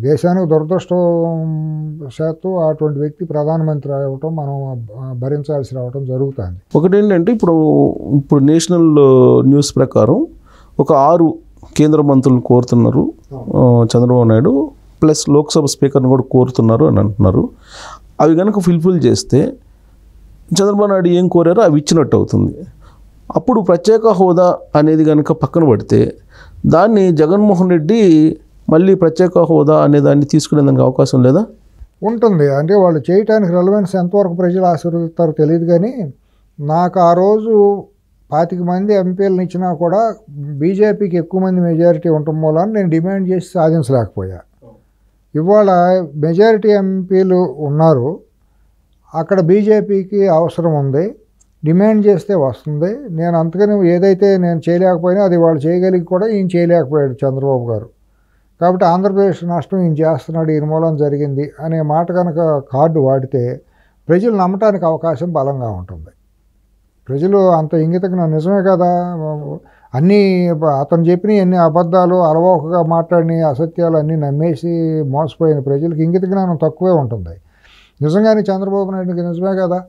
దేశానికి దురదృష్టవశాత్తు అటువంటి వ్యక్తి ప్రధానమంత్రి అవ్వటం మనం భరించాల్సి రావటం జరుగుతుంది. ఒకటి ఏంటంటే ఇప్పుడు నేషనల్ న్యూస్ ప్రకారం ఒక 6 కేంద్ర మంత్రులను కోరుతున్నారు చంద్రబాబు నాయుడు, ప్లస్ లోక్సభ స్పీకర్ని కూడా కోరుతున్నారు అని అంటున్నారు. అవి కనుక ఫుల్ఫిల్ చేస్తే చంద్రబాబు నాయుడు ఏం కోరారో అవి ఇచ్చినట్టు అవుతుంది. అప్పుడు ప్రత్యేక హోదా అనేది కనుక పక్కన పడితే దాన్ని జగన్మోహన్ రెడ్డి మళ్ళీ ప్రత్యేక హోదా అనే దాన్ని తీసుకునేదానికి అవకాశం లేదా? ఉంటుంది. అంటే వాళ్ళు చేయటానికి రెలవెన్స్ ఎంతవరకు ప్రజలు ఆశీర్వదిస్తారో తెలియదు. కానీ నాకు ఆ రోజు 25 మంది ఎంపీలను ఇచ్చినా కూడా బీజేపీకి ఎక్కువ మంది మెజారిటీ ఉండటం మూలాన నేను డిమాండ్ చేసి సాధించలేకపోయా. ఇవాళ మెజారిటీ ఎంపీలు ఉన్నారు, అక్కడ బీజేపీకి అవసరం ఉంది, డిమాండ్ చేస్తే వస్తుంది. నేను అంతకని ఏదైతే నేను చేయలేకపోయినా అది వాళ్ళు చేయగలిగి కూడా ఈయన చేయలేకపోయాడు చంద్రబాబు గారు. కాబట్టి ఆంధ్రప్రదేశ్ నష్టం ఈయన చేస్తున్నాడు, ఈయన మూలం జరిగింది అనే మాట కనుక కార్డు వాడితే ప్రజలు నమ్మటానికి అవకాశం బలంగా ఉంటుంది. ప్రజలు అంత ఇంగితకు నిజమే కదా, అన్నీ అతను చెప్పిన అన్ని అబద్ధాలు అలవోకగా మాట్లాడిన అసత్యాలు అన్నీ నమ్మేసి మోసపోయిన ప్రజలకు ఇంగిత జ్ఞానం తక్కువే ఉంటుంది. నిజంగానే చంద్రబాబు నాయుడుకి నిజమే కదా,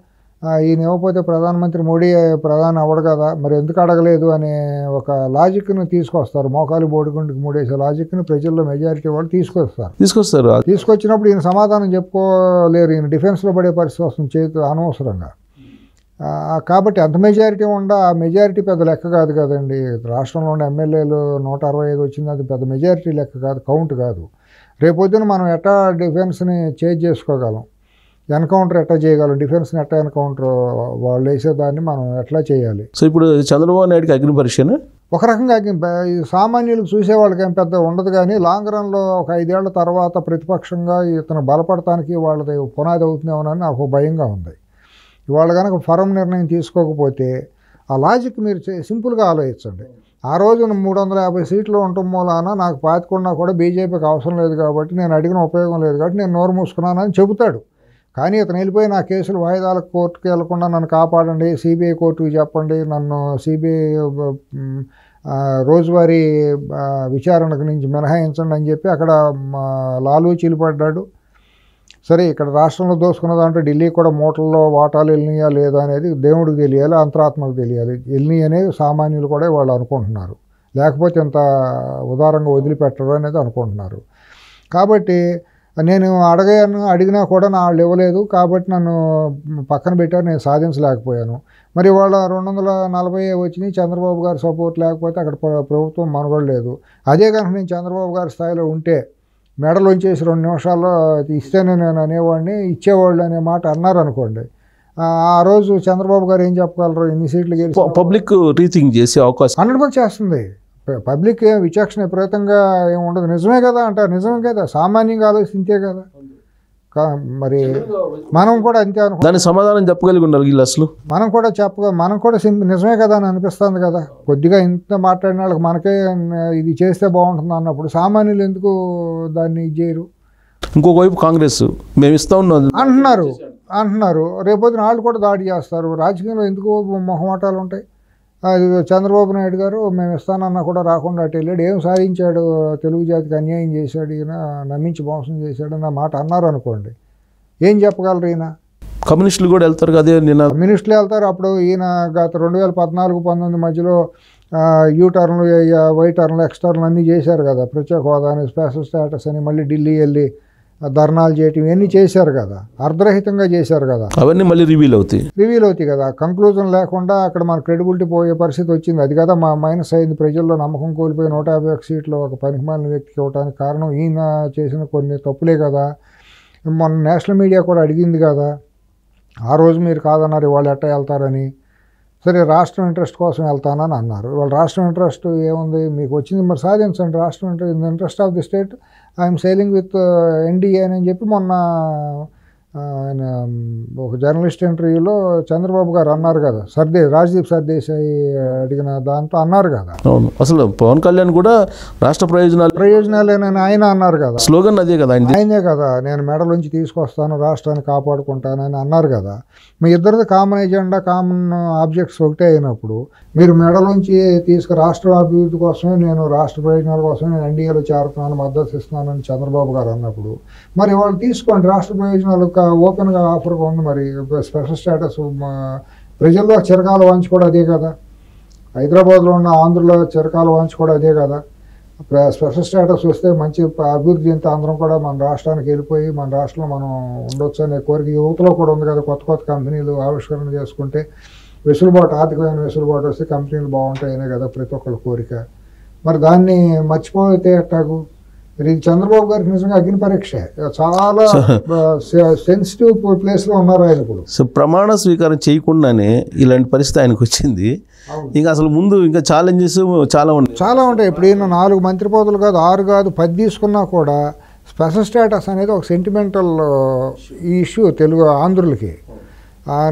ఈయన ఇవ్వకపోతే ప్రధానమంత్రి మోడీ ప్రధాని అవ్వడు కదా, మరి ఎందుకు అడగలేదు అనే ఒక లాజిక్ను తీసుకొస్తారు. మోకాలు బోడిగుండికి మూడేసే లాజిక్ని ప్రజల్లో మెజారిటీ వాళ్ళు తీసుకొస్తారు. తీసుకొచ్చినప్పుడు ఈయన సమాధానం చెప్పుకోలేరు, ఈయన డిఫెన్స్లో పడే పరిస్థితి వస్తుంది చేతి అనవసరంగా. కాబట్టి అంత మెజారిటీ ఆ మెజారిటీ పెద్ద లెక్క కాదు కదండి. రాష్ట్రంలో ఉన్న ఎమ్మెల్యేలు 165 వచ్చింది, అది పెద్ద మెజారిటీ లెక్క కాదు, కౌంట్ కాదు. రేపొద్దున మనం ఎట్టా డిఫెన్స్ని చేంజ్ చేసుకోగలం, ఎన్కౌంటర్ ఎట్లా చేయగలం, డిఫెన్స్ని ఎట్లా ఎన్కౌంటర్ వాళ్ళు వేసేదాన్ని మనం ఎట్లా చేయాలి. సో ఇప్పుడు చంద్రబాబు నాయుడుకి అగ్ని పరీక్షనా ఒక రకంగా సామాన్యులకు చూసేవాళ్ళకి ఏం పెద్ద ఉండదు, కానీ లాంగ్ రన్లో ఒక 5 ఏళ్ల తర్వాత ప్రతిపక్షంగా ఇతను బలపడటానికి వాళ్ళది పునాది అవుతుందేమోనని నాకు భయంగా ఉంది. ఇవాళ కనుక ఫరం నిర్ణయం తీసుకోకపోతే ఆ లాజిక్ మీరు సింపుల్గా ఆలోచించండి. ఆ రోజున 350 సీట్లు ఉండటం మూలాన నాకు పాతికున్నా కూడా బీజేపీకి అవసరం లేదు కాబట్టి, నేను అడిగిన ఉపయోగం లేదు కాబట్టి నేను నోరు మూసుకున్నానని చెబుతాడు. కానీ ఇతను వెళ్ళిపోయి నా కేసులు వాయిదాలకు కోర్టుకు వెళ్లకుండా నన్ను కాపాడండి, సిబిఐ కోర్టుకు చెప్పండి, నన్ను సిబిఐ రోజువారీ విచారణకు నుంచి మినహాయించండి అని చెప్పి అక్కడ లాలూచీలు పడ్డాడు. సరే, ఇక్కడ రాష్ట్రంలో దోసుకున్న దాంట్లో ఢిల్లీ కూడా మూటల్లో వాటాలు వెళ్ళినాయా లేదా అనేది దేవుడికి తెలియాలి, అంతరాత్మకు తెలియాలి. వెళ్ళినాయి అనేది సామాన్యులు కూడా వాళ్ళు అనుకుంటున్నారు, లేకపోతే ఇంత ఉదారంగా వదిలిపెట్టరు అనేది అనుకుంటున్నారు. కాబట్టి నేను అడిగినా కూడా నా వాళ్ళు ఇవ్వలేదు కాబట్టి నన్ను పక్కన పెట్టారు, నేను సాధించలేకపోయాను. మరి వాళ్ళ 240 వచ్చినాయి, చంద్రబాబు గారి సపోర్ట్ లేకపోతే అక్కడ ప్రభుత్వం మనుగడలేదు. అదే కనుక నేను చంద్రబాబు గారి స్థాయిలో ఉంటే మెడలోంచేసి 2 నిమిషాల్లో ఇస్తేనే నేను అనేవాడిని, ఇచ్చేవాళ్ళు అనే మాట అన్నారు అనుకోండి, ఆ రోజు చంద్రబాబు గారు ఏం చెప్పగలరు, ఎన్ని సీట్లు గెలిచి పబ్లిక్ రీథింక్ చేసే అవకాశం 100% చేస్తుంది. పబ్లిక్ విచక్షణ విపరీతంగా ఏమి ఉండదు. నిజమే కదా అంటారు, నిజమే కదా, సామాన్యంగా ఆలోచించే కదా. మరి మనం కూడా అంతే అనుకో, దాని సమాధానం చెప్పగలిగి ఉండాలి వీళ్ళు అసలు. మనం కూడా నిజమే కదా అని అనిపిస్తుంది కదా. కొద్దిగా ఇంత మాట్లాడిన వాళ్ళకి మనకే ఇది చేస్తే బాగుంటుంది అన్నప్పుడు సామాన్యులు ఎందుకు దాన్ని చేయరు? ఇంకొక వైపు కాంగ్రెస్ మేము ఇస్తా ఉన్నాం అంటున్నారు, రేపొద్దున వాళ్ళు కూడా దాడి చేస్తారు. రాజకీయంలో ఎందుకు మొహమాటాలు ఉంటాయి? చంద్రబాబు నాయుడు గారు మేము ఇస్తానన్నా కూడా రాకుండా అటు వెళ్ళాడు, ఏం సాధించాడు, తెలుగు జాతికి అన్యాయం చేశాడు, ఈయన నమ్మించి మోసం చేశాడు అన్న మాట అన్నారు అనుకోండి, ఏం చెప్పగలరు? ఈయన కమ్యూనిస్టులు కూడా వెళ్తారు కదా, కమ్యూనిస్టులు వెళ్తారు. అప్పుడు ఈయన గత 2014-19 మధ్యలో యూ టర్న్లు, వై టర్న్లు, ఎక్స్ టర్న్లు అన్నీ చేశారు కదా. ప్రత్యేక హోదా అని, స్పెషల్ స్టేటస్ అని, మళ్ళీ ఢిల్లీ వెళ్ళి ధర్నాలు చేయటం ఇవన్నీ చేశారు కదా, అర్ధరహితంగా చేశారు కదా. అవన్నీ మళ్ళీ రివీల్ అవుతాయి కదా. కంక్లూజన్ లేకుండా అక్కడ మన క్రెడిబిలిటీ పోయే పరిస్థితి వచ్చింది. అది కదా మా మైనస్ అయింది. ప్రజల్లో నమ్మకం కోల్పోయి 151 సీట్లు ఒక పనికిమాలిన వ్యక్తికి ఇవ్వడానికి కారణం ఈయన చేసిన కొన్ని తప్పులే కదా. మన నేషనల్ మీడియా కూడా అడిగింది కదా, ఆ రోజు మీరు కాదన్నారు, వాళ్ళు ఎట్టా వెళ్తారని. సరే, రాష్ట్రం ఇంట్రెస్ట్ కోసం వెళ్తానని అన్నారు. వాళ్ళ రాష్ట్రం ఇంట్రెస్ట్ ఏముంది, మీకు వచ్చింది మరి సాధించండి. రాష్ట్రం interest of the state I'm sailing with NDA అని చెప్పి మొన్న ఆయన ఒక జర్నలిస్ట్ ఇంటర్వ్యూలో చంద్రబాబు గారు అన్నారు కదా, రాజ్దీప్ సర్దేశాయి అడిగిన దాంతో అన్నారు కదా. అవును, అసలు పవన్ కళ్యాణ్ కూడా రాష్ట్ర ప్రయోజనాలేనని ఆయన అన్నారు కదా. స్లోగన్ అదే కదా, ఆయనే కదా, నేను మెడలోంచి తీసుకొస్తాను, రాష్ట్రాన్ని కాపాడుకుంటానని అన్నారు కదా. మీ ఇద్దరిది కామన్ ఎజెండా, కామన్ ఆబ్జెక్ట్స్ ఒకటే అయినప్పుడు మీరు మెడలోంచి రాష్ట్ర అభివృద్ధి కోసమే, నేను రాష్ట్ర ప్రయోజనాల కోసమే నేను ఎన్డీఏలో చేరుతున్నాను, మద్దతు ఇస్తున్నానని చంద్రబాబు గారు అన్నప్పుడు మరి వాళ్ళు తీసుకోండి. రాష్ట్ర ప్రయోజనాలు ఓపెన్గా ఆఫర్గా ఉంది. మరి స్పెషల్ స్టేటస్ ప్రజల్లో చిరకాల వాంచి కూడా అదే కదా, హైదరాబాద్లో ఉన్న ఆంధ్రలో చిరకాల వాంచి కూడా అదే కదా. స్పెషల్ స్టేటస్ వస్తే మంచి అభివృద్ధి చెందితే అందరం కూడా మన రాష్ట్రానికి వెళ్ళిపోయి మన రాష్ట్రంలో మనం ఉండొచ్చు అనే కోరిక యువతలో కూడా ఉంది కదా. కొత్త కొత్త కంపెనీలు ఆవిష్కరణ చేసుకుంటే ఆర్థికమైన వెసులుబాటు వస్తే కంపెనీలు బాగుంటాయనే కదా ప్రతి ఒక్కళ్ళ కోరిక. మరి దాన్ని మర్చిపోతే ఎట్టాగు? ఇది చంద్రబాబు గారికి నిజంగా అగ్ని పరీక్ష. చాలా సెన్సిటివ్ ప్లేస్లో ఉన్నారు ఆయన ఇప్పుడు. సో ప్రమాణ స్వీకారం చేయకుండానే ఇలాంటి పరిస్థితి ఆయనకు వచ్చింది. ఇంకా అసలు ముందు ఇంకా ఛాలెంజెస్ చాలా ఉంటాయి. ఇప్పుడు ఈయన 4 మంత్రి పదవులు కాదు, 6 కాదు, 10 తీసుకున్నా కూడా స్పెషల్ స్టేటస్ అనేది ఒక సెంటిమెంటల్ ఇష్యూ తెలుగు ఆంధ్రులకి.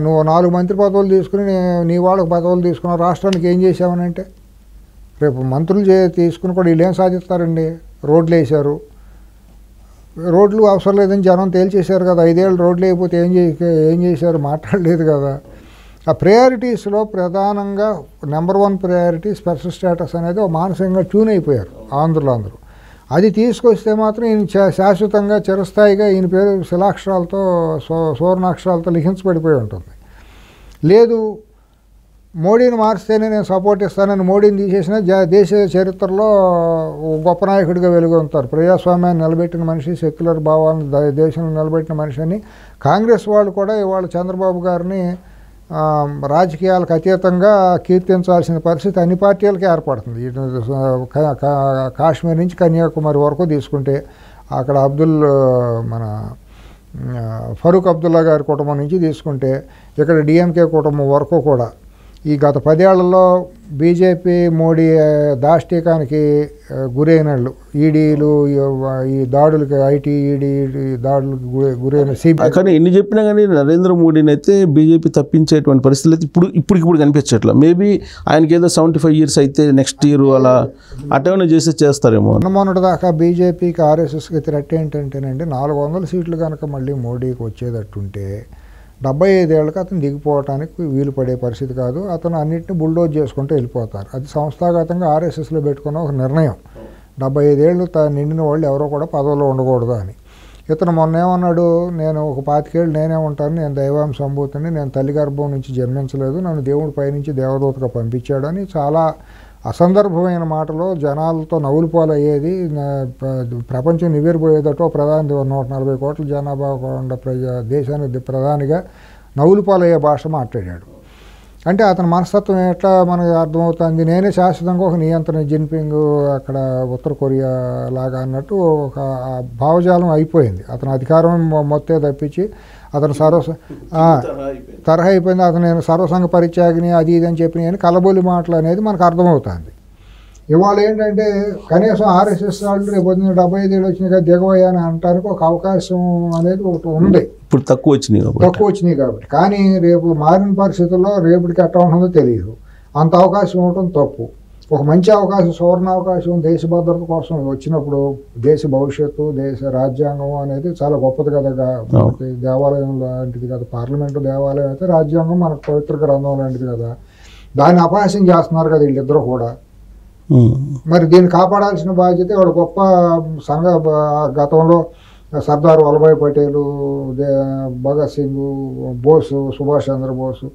నువ్వు 4 మంత్రి పదవులు తీసుకుని నీ వాళ్ళకి పదవులు తీసుకున్నావు, రాష్ట్రానికి ఏం చేసావనంటే రేపు మంత్రులు తీసుకుని కూడా వీళ్ళు ఏం సాధిస్తారండి? రోడ్లు వేశారు, రోడ్లు అవసరం లేదని జనం తేల్చేశారు కదా. 5 ఏళ్ళు రోడ్లు వేయకపోతే ఏం చేశారు? మాట్లాడలేదు కదా. ఆ ప్రయారిటీస్లో ప్రధానంగా నెంబర్ 1 ప్రయారిటీ స్పెషల్ స్టేటస్ అనేది ఒక మానసికంగా ట్యూన్ అయిపోయారు ఆంధ్రులు అందరూ. అది తీసుకొస్తే మాత్రం ఈయన శాశ్వతంగా చిరస్థాయిగా ఈయన పేరు శిలాక్షరాలతో సువర్ణాక్షరాలతో లిఖించబడిపోయి ఉంటుంది. లేదు మోడీని మార్స్తేనే నేను సపోర్ట్ ఇస్తానని మోడీని తీసేసిన దేశ చరిత్రలో గొప్ప నాయకుడిగా వెలుగొంటారు. ప్రజాస్వామ్యాన్ని నిలబెట్టిన మనిషి, సెక్యులర్ భావాలను దేశంలో నిలబెట్టిన మనిషి అని కాంగ్రెస్ వాళ్ళు కూడా ఇవాళ చంద్రబాబు గారిని రాజకీయాలకు అతీతంగా కీర్తించాల్సిన పరిస్థితి అన్ని పార్టీలకి ఏర్పడుతుంది. కాశ్మీర్ నుంచి కన్యాకుమారి వరకు తీసుకుంటే అక్కడ మన ఫరూక్ అబ్దుల్లా గారి కుటుంబం నుంచి తీసుకుంటే ఇక్కడ డిఎంకే కుటుంబం వరకు కూడా ఈ గత 10 ఏళ్లలో బీజేపీ మోడీ దాష్టీకానికి గురైనళ్ళు, ఈడీలు ఈ దాడులకి, ఐటీ ఈడీ దాడులకు గురైన సిబిఐ. కానీ ఎన్ని చెప్పినా కానీ నరేంద్ర మోడీని అయితే బీజేపీ తప్పించేటువంటి పరిస్థితులు అయితే ఇప్పుడు కనిపించట్లేదు. మేబీ ఆయనకి ఏదో 75 years అయితే నెక్స్ట్ ఇయర్ అలా అటెండ్ చేస్తారేమో. మొన్నటి దాకా బీజేపీకి ఆర్ఎస్ఎస్కి థ్రెట్ ఏంటంటేనండి 400 సీట్లు కనుక మళ్ళీ మోడీకి వచ్చేటట్టుంటే 75 ఏళ్ళకి అతను దిగిపోవటానికి వీలు పడే పరిస్థితి కాదు. అతను అన్నింటినీ బుల్డోజ్ చేసుకుంటూ వెళ్ళిపోతారు. అది సంస్థాగతంగా ఆర్ఎస్ఎస్లో పెట్టుకున్న ఒక నిర్ణయం. 75 ఏళ్ళు నిండిన వాళ్ళు ఎవరో కూడా పదవిలో ఉండకూడదు అని. ఇతను మొన్న ఏమన్నాడు, నేను ఒక 25 ఏళ్ళు నేనే ఉంటాను, నేను దైవాంశ సంభూతిని, నేను తల్లి గర్భం నుంచి జన్మించలేదు, నన్ను దేవుడి పైనుంచి దేవదూతగా పంపించాడు అని చాలా అసందర్భమైన మాటలో జనాలతో నవ్వులుపాలయ్యేది. ప్రపంచం నివ్వెరపోయేదటో ప్రధాని 140 కోట్ల జనాభా ఉన్న దేశానికి ప్రధానిగా నవ్వులుపాలయ్యే భాష మాట్లాడాడు. అంటే అతని మనస్తత్వం ఎట్లా మనకు అర్థమవుతుంది, నేనే శాశ్వతంగా ఒక నియంత్రణ, జిన్పింగ్ అక్కడ ఉత్తర కొరియా లాగా అన్నట్టు ఒక భావజాలం అయిపోయింది. అతను అధికారం మొత్తే తప్పించి అతను తరహా అయిపోయింది. అతను నేను సర్వసంగ పరిత్యాగిని అది ఇది అని చెప్పిన అని కలబొలి మాటలు అనేది మనకు అర్థమవుతుంది. ఇవాళ ఏంటంటే కనీసం ఆర్ఎస్ఎస్ వాళ్ళు రేపు 75 ఏళ్ళు వచ్చినాయి కదా దిగవయ్యా అని అనడానికి ఒక అవకాశం అనేది ఒకటి ఉంది. ఇప్పుడు తక్కువ వచ్చినాయి కాబట్టి. కానీ రేపు మారిన పరిస్థితుల్లో రేపటికి ఎట్లా ఉంటుందో తెలియదు. అంత అవకాశం ఉండటం తప్పు. ఒక మంచి అవకాశం, సువర్ణ అవకాశం దేశ భద్రత కోసం వచ్చినప్పుడు దేశ భవిష్యత్తు, దేశ రాజ్యాంగం అనేది చాలా గొప్పది కదా. మనకి దేవాలయం లాంటిది కదా, పార్లమెంటు దేవాలయం అయితే రాజ్యాంగం మనకు పవిత్ర గ్రంథం లాంటిది కదా. దాన్ని అపహాస్యం చేస్తున్నారు కదా వీళ్ళిద్దరూ కూడా. మరి దీన్ని కాపాడాల్సిన బాధ్యత వాడు గొప్ప సంఘ గతంలో సర్దార్ వల్లభాయ్ పటేలు, భగత్ సింగ్, బోసు, సుభాష్ చంద్రబోసు,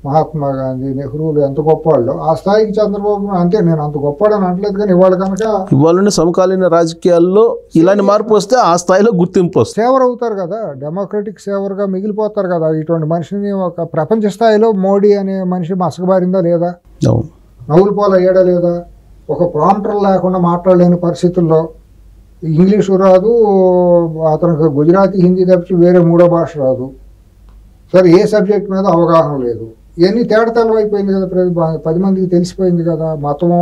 మహాత్మా గాంధీ, నెహ్రూలు ఎంత గొప్పవాళ్ళు. ఆ స్థాయికి చంద్రబాబు అంతే. నేను అంత గొప్పవాడని అనట్లేదు, కానీ ఇవాళ కనుక ఇవాళ సమకాలీన రాజకీయాల్లో ఇలాంటి మార్పు వస్తే ఆ స్థాయిలో గుర్తింపు వస్తుంది. సేవర్ అవుతారు కదా, డెమోక్రటిక్ సేవర్గా మిగిలిపోతారు కదా. ఇటువంటి మనిషిని ఒక ప్రపంచ స్థాయిలో మోడీ అనే మనిషి మసకబారిందా లేదా, నవ్వులపాలు అయ్యాడా లేదా, ఒక ప్రాంప్టర్ లేకుండా మాట్లాడలేని పరిస్థితుల్లో, ఇంగ్లీషు రాదు అతనికి, గుజరాతీ, హిందీ తప్పించి వేరే 3వ భాష రాదు, సరే ఏ సబ్జెక్ట్ మీద అవగాహన లేదు. ఇవన్నీ తేడతలం అయిపోయింది కదా, 10 మందికి తెలిసిపోయింది కదా. మతము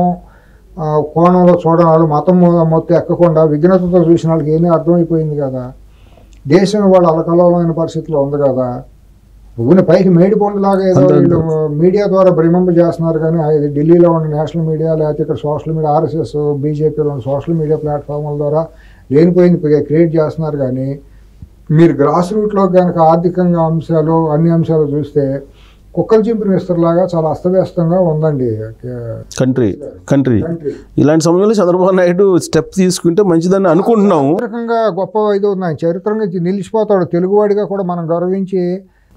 కోణంలో చూడని వాళ్ళు మతం మొత్తం ఎక్కకుండా విఘ్నతతో చూసిన వాళ్ళకి ఏమీ అర్థమైపోయింది కదా. దేశం వాళ్ళు అలకలోలమైన పరిస్థితిలో ఉంది కదా. భూమిని పైకి మేడిపొండులాగా ఏదో వీళ్ళు మీడియా ద్వారా భ్రమింప చేస్తున్నారు. కానీ అది ఢిల్లీలో ఉన్న నేషనల్ మీడియా, లేకపోతే ఇక్కడ సోషల్ మీడియా, ఆర్ఎస్ఎస్ బీజేపీలో ఉన్న సోషల్ మీడియా ప్లాట్ఫామ్ల ద్వారా లేనిపోయింది క్రియేట్ చేస్తున్నారు. కానీ మీరు గ్రాస్ రూట్లో కనుక ఆర్థికంగా అంశాలు, అన్ని అంశాలు చూస్తే కుక్కలు చింపిన విస్తరలాగా చాలా అస్తవ్యస్తంగా ఉందండి కంట్రీ. ఇలాంటి సమయంలో చంద్రబాబు నాయుడు స్టెప్ తీసుకుంటే మంచిదని అనుకుంటున్నాము. రకంగా గొప్ప ఇది ఉన్నాయి, చరిత్రగా నిలిచిపోతాడు. తెలుగువాడిగా కూడా మనం గౌరవించి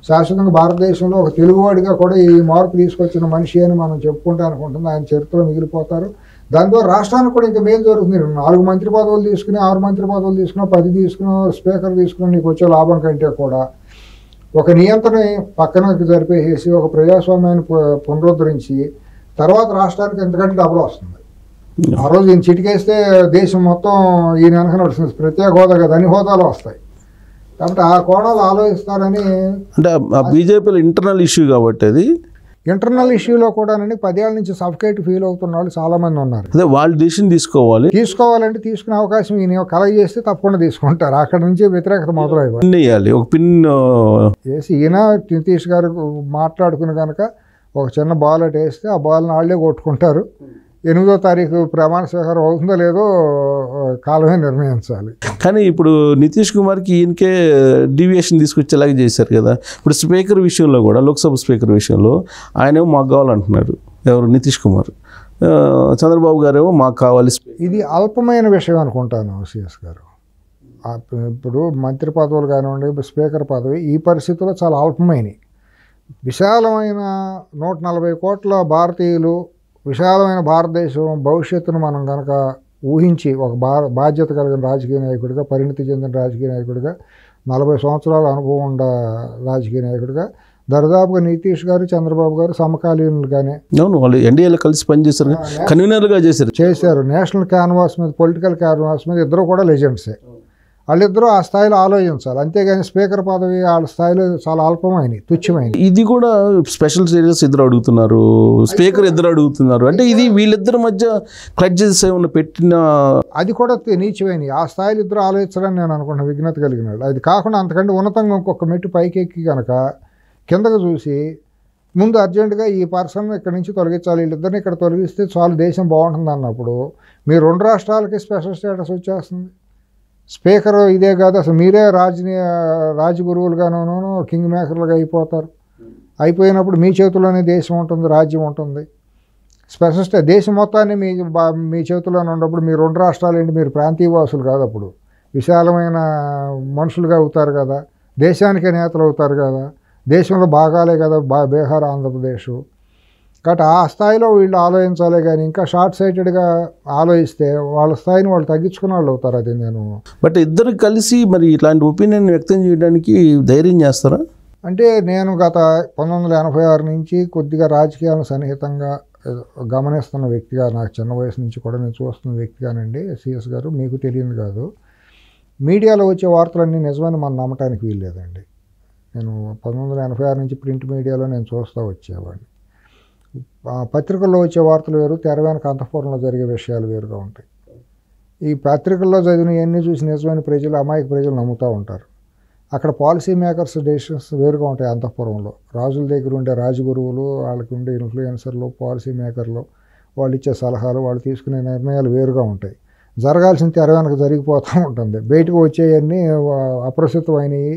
శాశ్వతంగా భారతదేశంలో ఒక తెలుగువాడిగా కూడా ఈ మార్పు తీసుకొచ్చిన మనిషి అని మనం చెప్పుకుంటా అనుకుంటుంది. ఆయన చరిత్రలో మిగిలిపోతారు. దాని ద్వారా రాష్ట్రానికి కూడా ఇంకా మేలు జరుగుతుంది. 4 మంత్రి పదవులు తీసుకుని, 6 మంత్రి పదవులు తీసుకున్నా, 10 తీసుకున్నా, స్పీకర్ తీసుకుని నీకు వచ్చే లాభం కంటే కూడా ఒక నియంత్రణ పక్కన జరిపేసి ఒక ప్రజాస్వామ్యాన్ని పునరుద్ధరించి తర్వాత రాష్ట్రానికి ఎంతకంటే డబ్బులు వస్తుంది. ఆ రోజు ఈయన చిటికేస్తే దేశం మొత్తం ఈయన వెనక నడుస్తుంది. ప్రత్యేక హోదా కదా, అన్ని హోదాలు వస్తాయి. కాబట్టి ఆ కోణాలు ఆలోచిస్తారని. అంటే బీజేపీలో ఇంటర్నల్ ఇష్యూ కాబట్టి అది ఇంటర్నల్ ఇష్యూలో కూడా 10 ఏళ్ళ నుంచి సఫికేట్ ఫీల్ అవుతున్న వాళ్ళు చాలా మంది ఉన్నారు. అదే వాళ్ళు డిసిషన్ తీసుకోవాలంటే తీసుకునే అవకాశం ఈయన కలెక్ట్ చేస్తే తప్పకుండా తీసుకుంటారు. అక్కడ నుంచి వ్యతిరేకత మొదలైపోయింది. ఒక పిన్ వేసి ఈయన నితీష్ గారు మాట్లాడుకుని కనుక ఒక చిన్న బాల్ అటు వేస్తే ఆ బాల్ని వాళ్ళే కొట్టుకుంటారు. 8వ తారీఖు ప్రమాణ స్వీకారం అవుతుందో లేదో కాలమే నిర్ణయించాలి. కానీ ఇప్పుడు నితీష్ కుమార్కి ఈయనకే డీవియేషన్ తీసుకొచ్చేలాగా చేశారు కదా. ఇప్పుడు స్పీకర్ విషయంలో కూడా, లోక్సభ స్పీకర్ విషయంలో ఆయనేమో మాకు కావాలంటున్నారు, ఎవరు నితీష్ కుమార్. చంద్రబాబు గారేమో మాకు కావాలి. ఇది అల్పమైన విషయం అనుకుంటాను సిఎస్ గారు. ఇప్పుడు మంత్రి పదవులు కానివ్వండి, స్పీకర్ పదవి ఈ పరిస్థితుల్లో చాలా అల్పమైనవి. విశాలమైన 140 కోట్ల భారతీయులు, విశాలమైన భారతదేశం భవిష్యత్తును మనం కనుక ఊహించి ఒక బాధ్యత కలిగిన రాజకీయ నాయకుడిగా, పరిణితి చెందిన రాజకీయ నాయకుడిగా, 40 సంవత్సరాల అనుభవం ఉన్న రాజకీయ నాయకుడిగా దరిదాపుగా నితీష్ గారు, చంద్రబాబు గారు సమకాలీనులుగానే. అవును, వాళ్ళు ఎన్డీఏలో కలిసి పనిచేశారు, కన్వీనర్గా చేశారు. నేషనల్ క్యాన్వాస్ మీద, పొలిటికల్ క్యాన్వాస్ మీద ఇద్దరు కూడా లెజెండ్సే. వాళ్ళిద్దరూ ఆ స్థాయిలో ఆలోచించాలి. అంతేగాని స్పీకర్ పదవి వాళ్ళ స్థాయిలో చాలా అల్పమైనవి, తుచ్చమైనవి. ఇది కూడా స్పెషల్ స్టేటస్ ఇద్దరు అడుగుతున్నారు, స్పీకర్ ఇద్దరు అడుగుతున్నారు. అంటే ఇది వీళ్ళిద్దరి మధ్య క్లడ్జెస్ ఏమన్నా పెట్టిన, అది కూడా నీచమైనవి. ఆ స్థాయిలో ఇద్దరు ఆలోచించాలని నేను అనుకుంటున్నాను, విఘ్నత కలిగిన వాళ్ళు. అది కాకుండా అంతకంటే ఉన్నతంగా ఇంకొక మెట్టు పైకి ఎక్కి కనుక కిందకు చూసి ముందు అర్జెంటుగా ఈ పర్సన్ ఇక్కడి నుంచి తొలగించాలి, వీళ్ళిద్దరిని ఇక్కడ తొలగిస్తే చాలు దేశం బాగుంటుంది అన్నప్పుడు మీ 2 రాష్ట్రాలకి స్పెషల్ స్టేటస్ వచ్చేస్తుంది. స్పీకర్ ఇదే కాదు, అసలు మీరే రాజగురువులుగానూ కింగ్ మేకర్లుగా అయిపోతారు. అయిపోయినప్పుడు మీ చేతిలోనే దేశం ఉంటుంది, రాజ్యం ఉంటుంది. స్పెషల్ దేశం మొత్తాన్ని మీ చేతిలోనే ఉన్నప్పుడు మీ 2 రాష్ట్రాలు ఏంటి, మీరు ప్రాంతీయవాసులు కాదు, అప్పుడు విశాలమైన మనుషులుగా అవుతారు కదా, దేశానికే నేతలు అవుతారు కదా, దేశంలో భాగాలే కదా బీహార్, ఆంధ్రప్రదేశ్. కాబట్టి ఆ స్థాయిలో వీళ్ళు ఆలోచించాలి. కానీ ఇంకా షార్ట్ సైటెడ్గా ఆలోచిస్తే వాళ్ళ స్థాయిని వాళ్ళు తగ్గించుకున్న వాళ్ళు అవుతారు. అది నేను బట్ ఇద్దరు కలిసి మరి ఇట్లాంటి ఒపీనియన్ వ్యక్తం చేయడానికి ధైర్యం చేస్తారా? అంటే నేను గత 1986 నుంచి కొద్దిగా రాజకీయాలను సన్నిహితంగా గమనిస్తున్న వ్యక్తిగా, నాకు చిన్న వయసు నుంచి కూడా నేను చూస్తున్న వ్యక్తిగానండి సిఎస్ గారు. మీకు తెలియదు కాదు, మీడియాలో వచ్చే వార్తలన్నీ నిజమని మనం నమ్మటానికి వీల్లేదండి. నేను 1986 నుంచి ప్రింట్ మీడియాలో నేను చూస్తూ వచ్చేవాడిని. పత్రికల్లో వచ్చే వార్తలు వేరు, తెర వెనక అంతఃపురంలో జరిగే విషయాలు వేరుగా ఉంటాయి. ఈ పత్రికల్లో చదివినవన్నీ చూసి నిజమైన ప్రజలు, అమాయక ప్రజలు నమ్ముతూ ఉంటారు. అక్కడ పాలసీ మేకర్స్ డెసిషన్స్ వేరుగా ఉంటాయి. అంతఃపురంలో రాజుల దగ్గర ఉండే రాజగురువులు, వాళ్ళకి ఉండే ఇన్ఫ్లుయెన్సర్లు, పాలసీ మేకర్లు, వాళ్ళు ఇచ్చే సలహాలు, వాళ్ళు తీసుకునే నిర్ణయాలు వేరుగా ఉంటాయి. జరగాల్సిన తెర వెనక జరిగిపోతూ ఉంటుంది. బయటకు వచ్చేవన్నీ అప్రస్తుతమైనవి,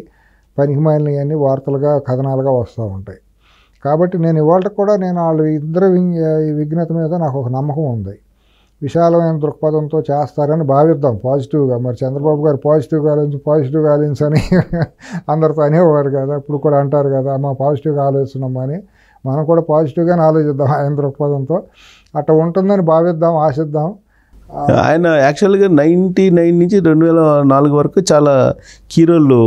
పనికిమాలినవన్నీ వార్తలుగా, కథనాలుగా వస్తూ ఉంటాయి. కాబట్టి నేను ఇవాళ కూడా వాళ్ళు ఇద్దరు విఘ్నత మీద నాకు ఒక నమ్మకం ఉంది. విశాలమైన దృక్పథంతో చేస్తారని భావిద్దాం పాజిటివ్గా. మరి చంద్రబాబు గారు పాజిటివ్గా ఆలోచించని అందరితో అనేవారు కదా, ఇప్పుడు కూడా అంటారు కదా, అమ్మ పాజిటివ్గా ఆలోచిస్తున్నామని. మనం కూడా పాజిటివ్గానే ఆలోచిద్దాం ఆయన దృక్పథంతో. అట్లా ఉంటుందని భావిద్దాం, ఆశిద్దాం. ఆయన యాక్చువల్గా 99 నుంచి 2004 వరకు చాలా కీ రోల్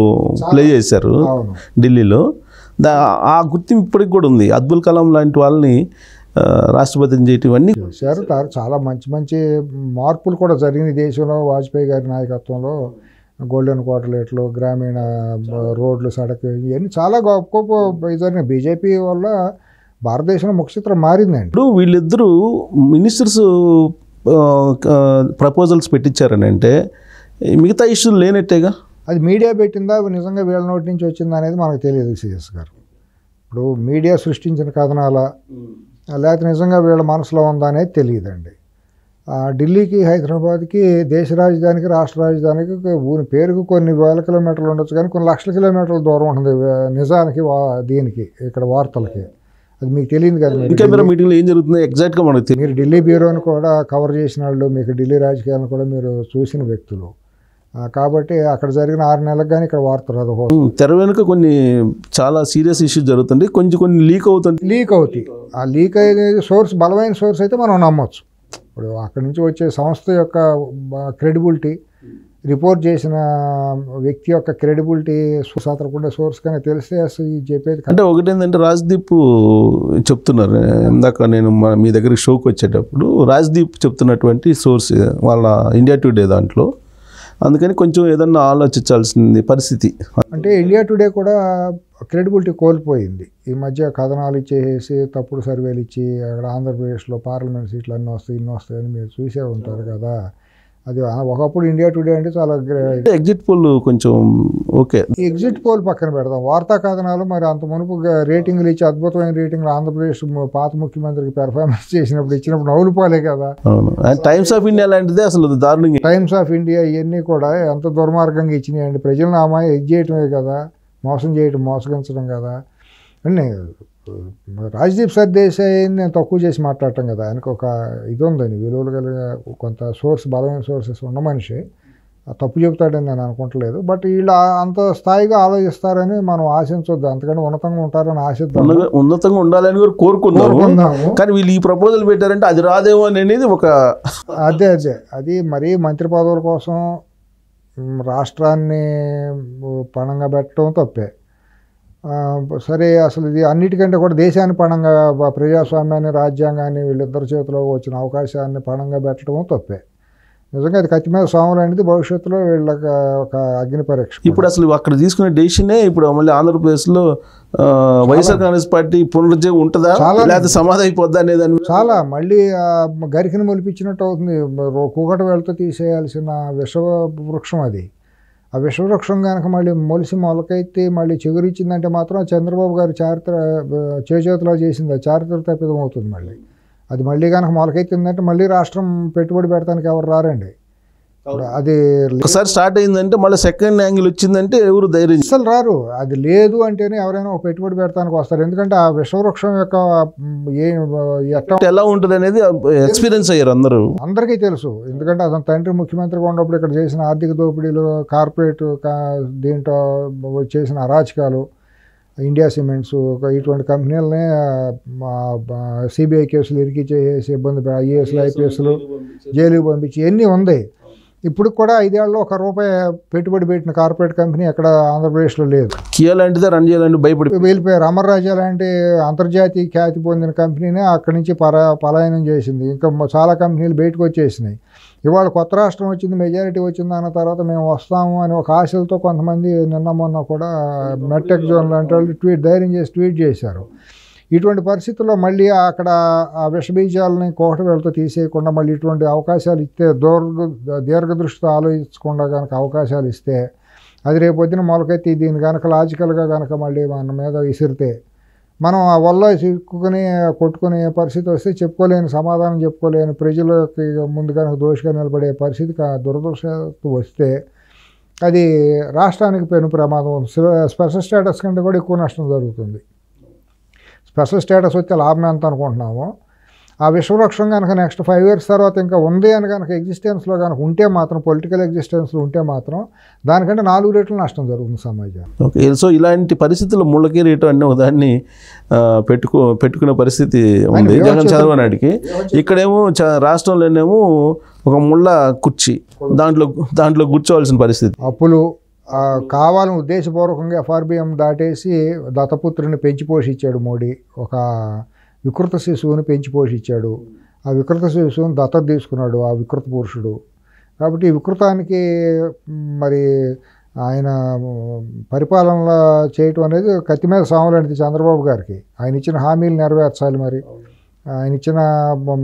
ప్లే చేశారు ఢిల్లీలో. ఆ గుర్తింపు ఇప్పటికి కూడా ఉంది. అబ్దుల్ కలాం లాంటి వాళ్ళని రాష్ట్రపతిని చేయటం ఇవన్నీ చేశారు. చాలా మంచి మార్పులు కూడా జరిగినాయి దేశంలో. వాజ్పేయి గారి నాయకత్వంలో గోల్డెన్ క్వార్టర్లెట్లు, గ్రామీణ రోడ్లు, సడక్, ఇవన్నీ చాలా గొప్ప జరిగినాయి. బీజేపీ వల్ల భారతదేశంలో ముఖ చిత్రం మారిందండి. ఇప్పుడు వీళ్ళిద్దరూ మినిస్టర్స్ ప్రపోజల్స్ పెట్టించారని అంటే మిగతా ఇష్యూలు లేనట్టేగా. అది మీడియా పెట్టిందా, నిజంగా వీళ్ళ నోటి నుంచి వచ్చిందా అనేది మనకు తెలియదు సిఎస్ గారు. ఇప్పుడు మీడియా సృష్టించిన కథనాలా, లేకపోతే నిజంగా వీళ్ళ మనసులో ఉందా అనేది తెలియదండి. ఢిల్లీకి, హైదరాబాద్కి, దేశ రాజధానికి, రాష్ట్ర రాజధానికి పేరుకు కొన్ని వేల కిలోమీటర్లు ఉండొచ్చు, కానీ కొన్ని లక్షల కిలోమీటర్ల దూరం ఉంటుంది నిజానికి, దీనికి ఇక్కడ వార్తలకి. అది మీకు తెలియదు కదా. మీటింగ్లో ఏం జరుగుతుందో ఎగ్జాక్ట్గా మనకు తెలియదు. మీరు ఢిల్లీ బ్యూరోని కూడా కవర్ చేసిన వాళ్ళు, మీకు ఢిల్లీ రాజకీయాలను కూడా మీరు చూసిన వ్యక్తులు కాబట్టి అక్కడ జరిగిన 6 నెలలకు కానీ ఇక్కడ వార్తలు రాదు. తెర వెనుక కొన్ని చాలా సీరియస్ ఇష్యూస్ జరుగుతుంది, కొన్ని లీక్ అవుతాయి. ఆ లీక్ అయ్యే సోర్స్ బలమైన సోర్స్ అయితే మనం నమ్మొచ్చు. ఇప్పుడు అక్కడి నుంచి వచ్చే సంస్థ యొక్క క్రెడిబిలిటీ, రిపోర్ట్ చేసిన వ్యక్తి యొక్క క్రెడిబిలిటీ, సుసాత్రకుండా సోర్స్ కానీ తెలిస్తే అసలు చెప్పేది. అంటే ఒకటి ఏంటంటే రాజ్దీప్ చెప్తున్నారు, ఇందాక నేను మీ దగ్గరికి షోకి వచ్చేటప్పుడు రాజ్దీప్ చెప్తున్నటువంటి సోర్స్ వాళ్ళ ఇండియా టుడే దాంట్లో, అందుకని కొంచెం ఏదన్నా ఆలోచించాల్సింది పరిస్థితి. అంటే ఇండియా టుడే కూడా క్రెడిబిలిటీ కోల్పోయింది ఈ మధ్య. కథనాలు ఇచ్చేసి తప్పుడు సర్వేలు ఇచ్చి అక్కడ ఆంధ్రప్రదేశ్లో పార్లమెంట్ సీట్లు అన్నీ వస్తాయి, ఇన్ని వస్తాయని మీరు చూసే ఉంటారు కదా. అది ఒకప్పుడు ఇండియా టుడే అంటే చాలా ఎగ్జిట్ పోల్ కొంచెం ఓకే. ఎగ్జిట్ పోల్ పక్కన పెడదాం, వార్తా కథనాలు మరి అంత మునుపు రేటింగ్లు ఇచ్చి అద్భుతమైన రేటింగ్లు ఆంధ్రప్రదేశ్ పాత ముఖ్యమంత్రికి పెర్ఫార్మెన్స్ చేసినప్పుడు ఇచ్చినప్పుడు నవ్వులు పోలే కదా. అవును, టైమ్స్ ఆఫ్ ఇండియా లాంటిదే అసలు దారుణంగా. టైమ్స్ ఆఫ్ ఇండియా ఇవన్నీ కూడా ఎంత దుర్మార్గంగా ఇచ్చినాయండి, ప్రజలను ఇది చేయటమే కదా, మోసం చేయటం, మోసగించడం కదా. అన్నీ రాజ్దీప్ సర్దేశాయిని నేను తక్కువ చేసి మాట్లాడటం కదా, ఆయనకు ఒక ఇది ఉందని, విలువలు కలిగిన కొంత బలమైన సోర్సెస్ ఉన్న మనిషి, తప్పు చెబుతాడని నేను అనుకుంటలేదు. బట్ వీళ్ళు అంత స్థాయిగా ఆలోచిస్తారని మనం ఆశించొద్దు, అంతకంటే ఉన్నతంగా ఉంటారని ఆశిద్దాం. ఉన్నతంగా ఉండాలని కూడా కోరుకుందాము. కానీ వీళ్ళు ఈ ప్రపోజల్ పెట్టారంటే అది రాదేమో అనేది ఒక అదే అది మరీ మంత్రి పదవుల కోసం రాష్ట్రాన్ని పణంగా పెట్టడం తప్పే. సరే, అసలు ఇది అన్నిటికంటే కూడా దేశాన్ని పణంగా, ప్రజాస్వామ్యాన్ని, రాజ్యాంగాన్ని వీళ్ళిద్దరి చేతిలో వచ్చిన అవకాశాన్ని పణంగా పెట్టడం తప్పే. నిజంగా అది కత్తి మీద సాములు అనేది భవిష్యత్తులో వీళ్ళకి ఒక అగ్ని పరీక్ష. ఇప్పుడు అసలు అక్కడ తీసుకునే డెసిషనే ఇప్పుడు మళ్ళీ ఆంధ్రప్రదేశ్లో వైఎస్ఆర్ కాంగ్రెస్ పార్టీ పునరుజ్జీవం ఉంటుందా లేదా సమాధి అయిపోద్దా అనేది చాలా మళ్ళీ గరికని మొలిపించినట్టు అవుతుంది. కూకట వేళతో తీసేయాల్సిన విషవృక్షం అది. ఆ విషవృక్షం కనుక మళ్ళీ మొలకైతే మళ్ళీ చిగురిచ్చిందంటే మాత్రం చంద్రబాబు గారు చేతిలో చేసింది చారిత్ర తప్పిదం అవుతుంది. మళ్ళీ అది మళ్ళీ కనుక మొలకెత్తిందంటే మళ్ళీ రాష్ట్రం పెట్టుబడి పెడతానికి ఎవరు రారండి. అది ఒకసారి స్టార్ట్ అయిందంటే మళ్ళీ సెకండ్ యాంగిల్ వచ్చిందంటే ఎవరు ధైర్యం అసలు రారు. అది లేదు అంటేనే ఎవరైనా ఒక పెట్టుబడి పెడతానికి వస్తారు. ఎందుకంటే ఆ విషవృక్షం యొక్క ఎలా ఉంటుంది అనేది ఎక్స్పీరియన్స్ అయ్యారు అందరికీ తెలుసు. ఎందుకంటే అతను తండ్రి ముఖ్యమంత్రిగా ఉన్నప్పుడు ఇక్కడ చేసిన ఆర్థిక దోపిడీలు, కార్పొరేట్ దీంట్లో చేసిన అరాచకాలు, ఇండియా సిమెంట్స్ ఇటువంటి కంపెనీలనే సిబిఐ కేసులు ఇరికిచ్చేసి ఇబ్బంది, ఐఏఎస్లు ఐపీఎస్లు జైలుకి పంపించి ఇవన్నీ ఉంది. ఇప్పుడు కూడా 5 ఏళ్ళలో ₹1 పెట్టుబడి పెట్టిన కార్పొరేట్ కంపెనీ ఎక్కడ ఆంధ్రప్రదేశ్లో లేదు. కియా లాంటిదే రన్ చేయాలంటే భయపడి వెళ్ళిపోయారు. అమర్ రాజా లాంటి అంతర్జాతీయ ఖ్యాతి పొందిన కంపెనీనే అక్కడి నుంచి పలాయనం చేసింది. ఇంకా చాలా కంపెనీలు బయటకు వచ్చేసినాయి. ఇవాళ కొత్త రాష్ట్రం వచ్చింది, మెజారిటీ వచ్చింది అన్న తర్వాత మేము వస్తాము అని ఒక ఆశలతో కొంతమంది నిన్న మొన్న కూడా మెట్టెక్ జోన్ లాంటి వాళ్ళు ధైర్యం చేసి ట్వీట్ చేశారు. ఇటువంటి పరిస్థితుల్లో మళ్ళీ అక్కడ ఆ విషబీజాలని కోటవేళతో తీసేయకుండా మళ్ళీ ఇటువంటి అవకాశాలు ఇస్తే, దీర్ఘదృష్టితో ఆలోచించకుండా కనుక అవకాశాలు ఇస్తే, అది రేపొద్దున మొలకెత్తి దీన్ని కనుక లాజికల్గా కనుక మళ్ళీ మన మీద విసిరితే మనం ఆ వల్ల చిక్కుకుని కొట్టుకునే పరిస్థితి వస్తే, సమాధానం చెప్పుకోలేని ప్రజలకి ముందు కనుక దోషిగా నిలబడే పరిస్థితి దురదృష్టం వస్తే అది రాష్ట్రానికి పెను ప్రమాదం. స్పెషల్ స్టేటస్ కంటే కూడా ఎక్కువ నష్టం జరుగుతుంది. స్పెషల్ స్టేటస్ వస్తే లాభం ఎంత అనుకుంటున్నామో, ఆ విశ్వవృక్షం కనుక నెక్స్ట్ 5 years తర్వాత ఇంకా ఉంది అని కనుక ఎగ్జిస్టెన్స్లో కనుక ఉంటే మాత్రం, పొలిటికల్ ఎగ్జిస్టెన్స్లో ఉంటే మాత్రం దానికంటే 4 రెట్లు నష్టం జరుగుతుంది సమాజానికి. ఓకే, సో ఇలాంటి పరిస్థితుల్లో ముళ్ళకి రేటు అనే దాన్ని పెట్టుకునే పరిస్థితి ఉంది జగన్ చంద్రబాబు నాయుడికి. ఇక్కడేమో రాష్ట్రంలోనేమో ఒక ముళ్ళ కుర్చీ, దాంట్లో కూర్చోవలసిన పరిస్థితి. అప్పులు కావాలని ఉద్దేశపూర్వకంగా FRBM దాటేసి దత్తపుత్రుని పెంచి పోషించాడు మోడీ. ఒక వికృత శిశువుని పెంచి పోషించాడు. ఆ వికృత శిశువుని దత్తత తీసుకున్నాడు ఆ వికృత పురుషుడు. కాబట్టి ఈ వికృతానికి మరి ఆయన పరిపాలనలో చేయటం అనేది కత్తి మీద సాములాంటిది చంద్రబాబు గారికి. ఆయన ఇచ్చిన హామీలు నెరవేర్చాలి. మరి ఆయన ఇచ్చిన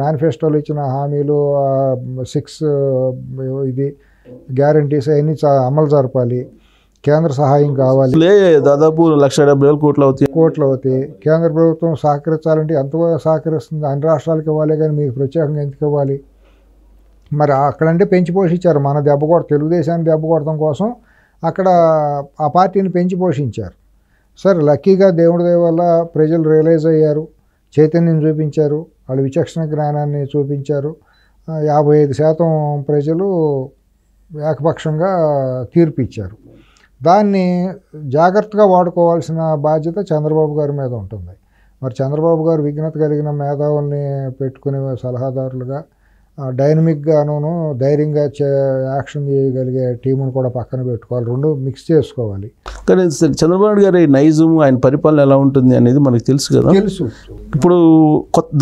మేనిఫెస్టోలో ఇచ్చిన హామీలు 6 ఇది గ్యారంటీస్ అవన్నీ అమలు జరపాలి. కేంద్ర సహాయం కావాలి. దాదాపు 1,70,000 కోట్లు అవుతాయి. కేంద్ర ప్రభుత్వం సహకరించాలంటే ఎంతో సహకరిస్తుంది. అన్ని రాష్ట్రాలకు ఇవ్వాలి, కానీ మీకు ప్రత్యేకంగా ఎందుకు ఇవ్వాలి? మరి అక్కడంటే పెంచి పోషించారు. మన తెలుగుదేశాన్ని దెబ్బ కొట్టడం కోసం అక్కడ ఆ పార్టీని పెంచి పోషించారు. సరే, లక్కీగా దేవుడి దయ వల్ల ప్రజలు రియలైజ్ అయ్యారు, చైతన్యం చూపించారు, వాళ్ళు విచక్షణ జ్ఞానాన్ని చూపించారు. 55% ప్రజలు ఏకపక్షంగా తీర్పు ఇచ్చారు. దాన్ని జాగ్రత్తగా వాడుకోవాల్సిన బాధ్యత చంద్రబాబు గారి మీద ఉంటుంది. మరి చంద్రబాబు గారు విఘ్నత కలిగిన మేధావుల్ని పెట్టుకునే సలహాదారులుగా, డైనమిక్గాను ధైర్యంగా యాక్షన్ చేయగలిగే టీమును కూడా పక్కన పెట్టుకోవాలి. రెండు మిక్స్ చేసుకోవాలి. కానీ చంద్రబాబు నాయుడు గారి నైజం, ఆయన పరిపాలన ఎలా ఉంటుంది అనేది మనకు తెలుసు కదా. తెలుసు. ఇప్పుడు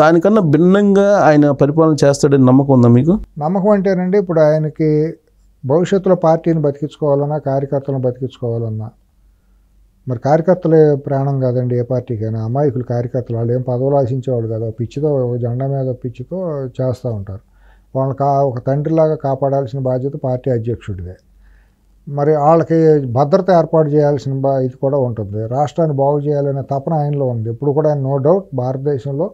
దానికన్నా భిన్నంగా ఆయన పరిపాలన చేస్తాడని నమ్మకం ఉందా మీకు? నమ్మకం అంటేనండి, ఇప్పుడు ఆయనకి భవిష్యత్తులో పార్టీని బతికించుకోవాలన్నా, కార్యకర్తలను బతికించుకోవాలన్నా, మరి కార్యకర్తలే ప్రాణం కాదండి ఏ పార్టీకైనా. అమాయకులు కార్యకర్తలు, వాళ్ళు ఏం పదవులు ఆశించేవాళ్ళు కదా. పిచ్చితో, జెండా మీద పిచ్చితో చేస్తూ ఉంటారు. వాళ్ళని ఒక తండ్రిలాగా కాపాడాల్సిన బాధ్యత పార్టీ అధ్యక్షుడిదే. మరి వాళ్ళకి భద్రత ఏర్పాటు చేయాల్సిన ఇది కూడా ఉంటుంది. రాష్ట్రాన్ని బాగు చేయాలనే తపన ఆయనలో ఉంది. ఇప్పుడు కూడా నో డౌట్ భారతదేశంలో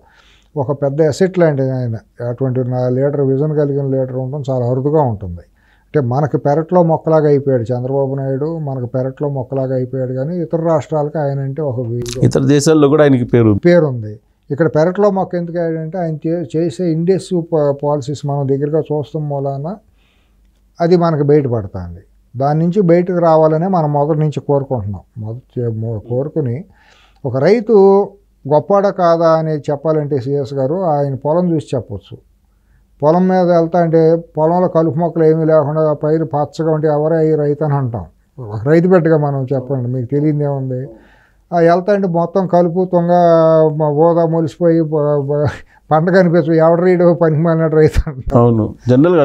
ఒక పెద్ద అసెట్ లాంటిది ఆయన. అటువంటి లీడర్, విజన్ కలిగిన లీడర్ ఉండడం చాలా అరుదుగా ఉంటుంది. అంటే మనకు పెరట్లో మొక్కలాగా అయిపోయాడు చంద్రబాబు నాయుడు, మనకు పెరట్లో మొక్కలాగా అయిపోయాడు. కానీ ఇతర రాష్ట్రాలకు ఆయన అంటే ఒక ఇతర దేశాల్లో కూడా ఆయనకి పేరు ఉంది. ఇక్కడ పెరట్లో మొక్క ఎందుకు అయ్యాడంటే ఆయన చేసే ఇండెక్సివ్ పాలసీస్ మనం దగ్గరగా చూస్తాం మూలాన అది మనకు బయటపడుతుంది. దాని నుంచి బయటకు రావాలనే మనం మొదటి నుంచి కోరుకుంటున్నాం. కోరుకుని ఒక రైతు గొప్పవాడా కాదా అనేది చెప్పాలంటే సిఎస్ గారు ఆయన పొలం చూసి చెప్పవచ్చు. పొలం మీద వెళ్తా అంటే పొలంలో కలుపు మొక్కలు ఏమీ లేకుండా పైరు పచ్చగా ఉంటే ఎవరే ఈ రైతు అని అంటాం. రైతు బిడ్డగా మనం చెప్పండి, మీకు తెలియదు ఏముంది. వెళ్తా అంటే మొత్తం కలుపు తొంగ ఓదా మొలిసిపోయి పంట కనిపించు ఎవడ రీడు పనికి మాలినట్టు రైతు అంటాం. అవును, జనరల్గా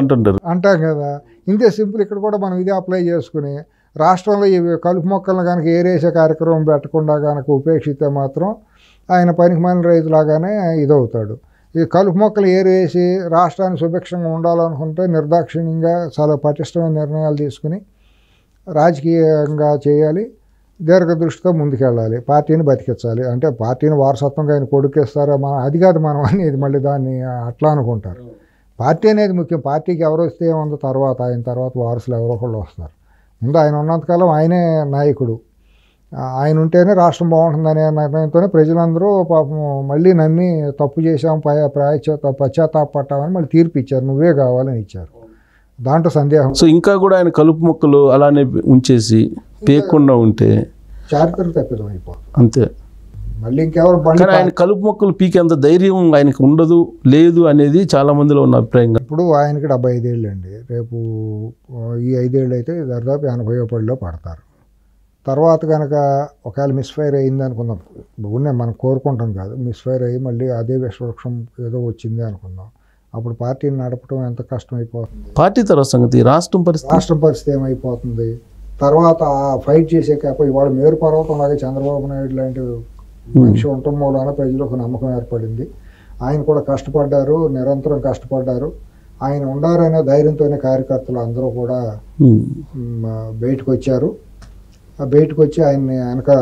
అంటాం కదా. ఇంతే సింపుల్. ఇక్కడ కూడా మనం ఇదే అప్లై చేసుకుని రాష్ట్రంలో ఈ కలుపు మొక్కలను కనుక ఏరేసే కార్యక్రమం పెట్టకుండా కనుక ఉపేక్షిస్తే మాత్రం ఆయన పనికి మాలిన రైతులాగానే ఇదవుతాడు. ఈ కలుపు మొక్కలు ఏరేసి రాష్ట్రాన్ని సుభిక్షంగా ఉండాలనుకుంటే నిర్దాక్షిణ్యంగా చాలా పటిష్టమైన నిర్ణయాలు తీసుకుని రాజకీయంగా చేయాలి, దీర్ఘదృష్టితో ముందుకెళ్ళాలి, పార్టీని బతికించాలి. అంటే పార్టీని వారసత్వంగా ఆయన కొడుకేస్తారా అది కాదు మనం అనేది, మళ్ళీ దాన్ని అట్లా అనుకుంటారు. పార్టీ అనేది ముఖ్యం. పార్టీకి ఎవరు వస్తే ఏముందో తర్వాత ఆయన తర్వాత వారసులు ఎవరో ఒకళ్ళు వస్తారు. ముందు ఆయన ఉన్నంతకాలం ఆయనే నాయకుడు. ఆయన ఉంటేనే రాష్ట్రం బాగుంటుందనే నిర్ణయంతోనే ప్రజలందరూ పాపం మళ్ళీ నమ్మి తప్పు చేసాం పశ్చాత్తాపడ్డామని మళ్ళీ తీర్పు ఇచ్చారు, నువ్వే కావాలని ఇచ్చారు. దాంట్లో సందేహం. సో ఇంకా కూడా ఆయన కలుపు మొక్కలు అలానే ఉంచేసి పేయకుండా ఉంటే చారిత్రక తప్పిదం అయిపోతుంది అంతే. మళ్ళీ ఇంకెవరు ఆయన కలుపు మొక్కలు పీకేంత ధైర్యం ఆయనకు ఉండదు లేదు అనేది చాలా మందిలో ఉన్న అభిప్రాయం. ఇప్పుడు ఆయనకి 75 ఏళ్ళు అండి. రేపు ఈ 5 ఏళ్ళు అయితే దాదాపు 80వ పడిలో పడతారు. తర్వాత కనుక ఒకవేళ మిస్ఫైర్ అయింది అనుకుందాం, ఉన్నాయి మనం కోరుకుంటాం కాదు, మిస్ఫైర్ అయ్యి మళ్ళీ అదే విషవృక్షం ఏదో వచ్చింది అనుకుందాం, అప్పుడు పార్టీని నడపడం ఎంత కష్టం అయిపోతుంది. పార్టీ తర్వాత సంగతి రాష్ట్రం పరిస్థితి ఏమైపోతుంది. తర్వాత ఫైట్ చేసే కాకపోతే ఇవాళ మేరు పర్వతం లాగా చంద్రబాబు నాయుడు లాంటి మనిషి ఉండటం మూలాన ప్రజలకు నమ్మకం ఏర్పడింది. ఆయన కూడా కష్టపడ్డారు, నిరంతరం కష్టపడ్డారు. ఆయన ఉండారనే ధైర్యంతోనే కార్యకర్తలు అందరూ కూడా బయటకు వచ్చారు. బయటకు వచ్చి ఆయన్ని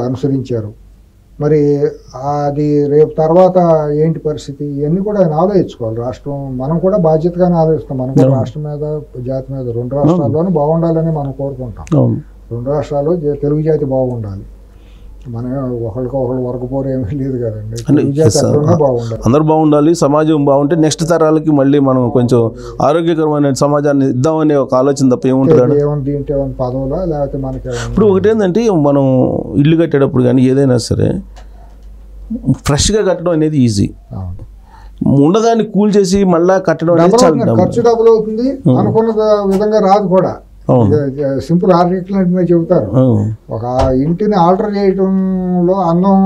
అనుసరించారు. మరి అది రేపు తర్వాత ఏంటి పరిస్థితి ఇవన్నీ కూడా ఆయన ఆలోచించుకోవాలి. రాష్ట్రం మనం కూడా బాధ్యతగానే ఆలోచిస్తాం. మనం కూడా రాష్ట్రం మీద జాతి మీద 2 రాష్ట్రాల్లోనూ బాగుండాలని మనం కోరుకుంటాం. 2 రాష్ట్రాలు తెలుగు జాతి బాగుండాలి. మనం ఒకళ్ళకొకళ్ళు వరకపోరు ఏమీ లేదు కదండి. తెలుగు జాతి బాగుండాలి, అందరూ బాగుండాలి, సమాజం బాగుంటే నెక్స్ట్ తరాలకి మళ్ళీ మనం కొంచెం ఆరోగ్యకరమైన సమాజాన్ని ఇద్దామనే ఒక ఆలోచన తప్ప ఏముంటుంది. ఏముంది ఏంటి పదవులా లేకపోతే మనకి. ఇప్పుడు ఒకటేంటంటే మనం ఇల్లు కట్టేటప్పుడు కానీ ఏదైనా సరే ఫ్రెష్గా కట్టడం అనేది ఈజీ. ఉండదాన్ని కూల్ చేసి మళ్ళీ కట్టడం అనేది ఖర్చు డబ్బులు అవుతుంది, అనుకున్న విధంగా రాదు కూడా. సింపుల్ ఆర్కిటెక్ట్ చెబుతారు, ఒక ఇంటిని ఆల్టర్ చేయడంలో అందం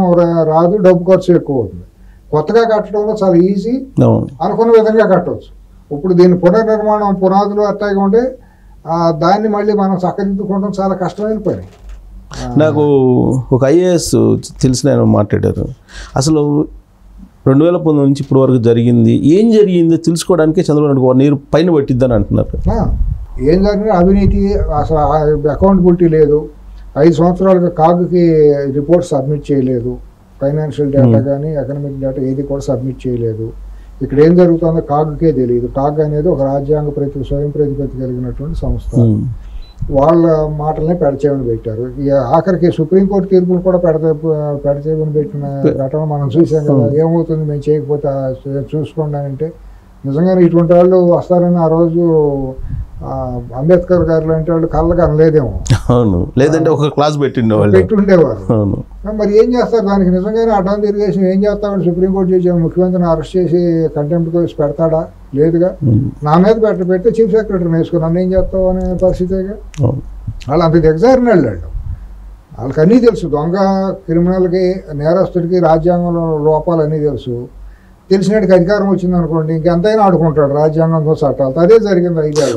రాదు, డబ్బు ఖర్చు ఎక్కువ అవుతుంది. కొత్తగా కట్టడంలో చాలా ఈజీ, అనుకున్న విధంగా కట్టవచ్చు. ఇప్పుడు దీని పునర్నిర్మాణం పునాదులు అట్టాగా ఉంటే దాన్ని మళ్ళీ మనం చక్కదిద్దుకోవడం చాలా కష్టమైన పని. నాకు ఒక ఐఏఎస్ తెలిసిన ఆయన మాట్లాడారు, అసలు 2019 నుంచి ఇప్పటి వరకు జరిగింది ఏం జరిగిందో తెలుసుకోవడానికే చంద్రబాబు నాయుడు నీరు పైన పట్టిద్దని అంటున్నారు. ఏం జరిగినా అవినీతి, అసలు అకౌంటబిలిటీ లేదు. 5 సంవత్సరాలుగా కాగుకి రిపోర్ట్ సబ్మిట్ చేయలేదు. ఫైనాన్షియల్ డేటా కానీ ఎకనామిక్ డేటా ఏది కూడా సబ్మిట్ చేయలేదు. ఇక్కడ ఏం జరుగుతుందో కాగుకే తెలియదు. కాగ్ అనేది ఒక రాజ్యాంగ స్వయం ప్రతిపత్తి కలిగినటువంటి సంస్థ. వాళ్ళ మాటలనే పెడచేయమని పెట్టారు. ఆఖరికి సుప్రీంకోర్టు తీర్పులు కూడా పెడచేయమని పెట్టిన ఘటన మనం చూసాం కదా. ఏమవుతుంది మేము చేయకపోతే చూసుకోండి అంటే నిజంగానే ఇటువంటి వాళ్ళు వస్తారని ఆ రోజు అంబేద్కర్ గారు లాంటి వాళ్ళు కళ్ళకి అనలేదేమో. అవును, లేదంటే ఒక క్లాస్ పెట్టుండేవారు. మరి ఏం చేస్తారు దానికి? నిజంగానే అడ్వాన్స్ ఇరిగేషన్ ఏం చేస్తామని సుప్రీంకోర్టు చేసి ముఖ్యమంత్రిని అరెస్ట్ చేసి కంటెంప్ట్ కేసు పెడతాడా? లేదుగా. నా మీద పెడితే చీఫ్ సెక్రటరీని వేసుకుని నన్ను ఏం చేస్తావు అనే పరిస్థితిగా. వాళ్ళు అంత దిగజారిన వాళ్ళు, వాళ్ళకి అన్నీ తెలుసు. దొంగ క్రిమినల్కి, నేరస్తుడికి రాజ్యాంగంలో లోపాలు అన్నీ తెలుసు. తెలిసినట్టుగా అధికారం వచ్చింది అనుకోండి ఇంకెంతైనా ఆడుకుంటాడు రాజ్యాంగంతో చట్టాలతో. అదే జరిగింది 5 ఏళ్ళు.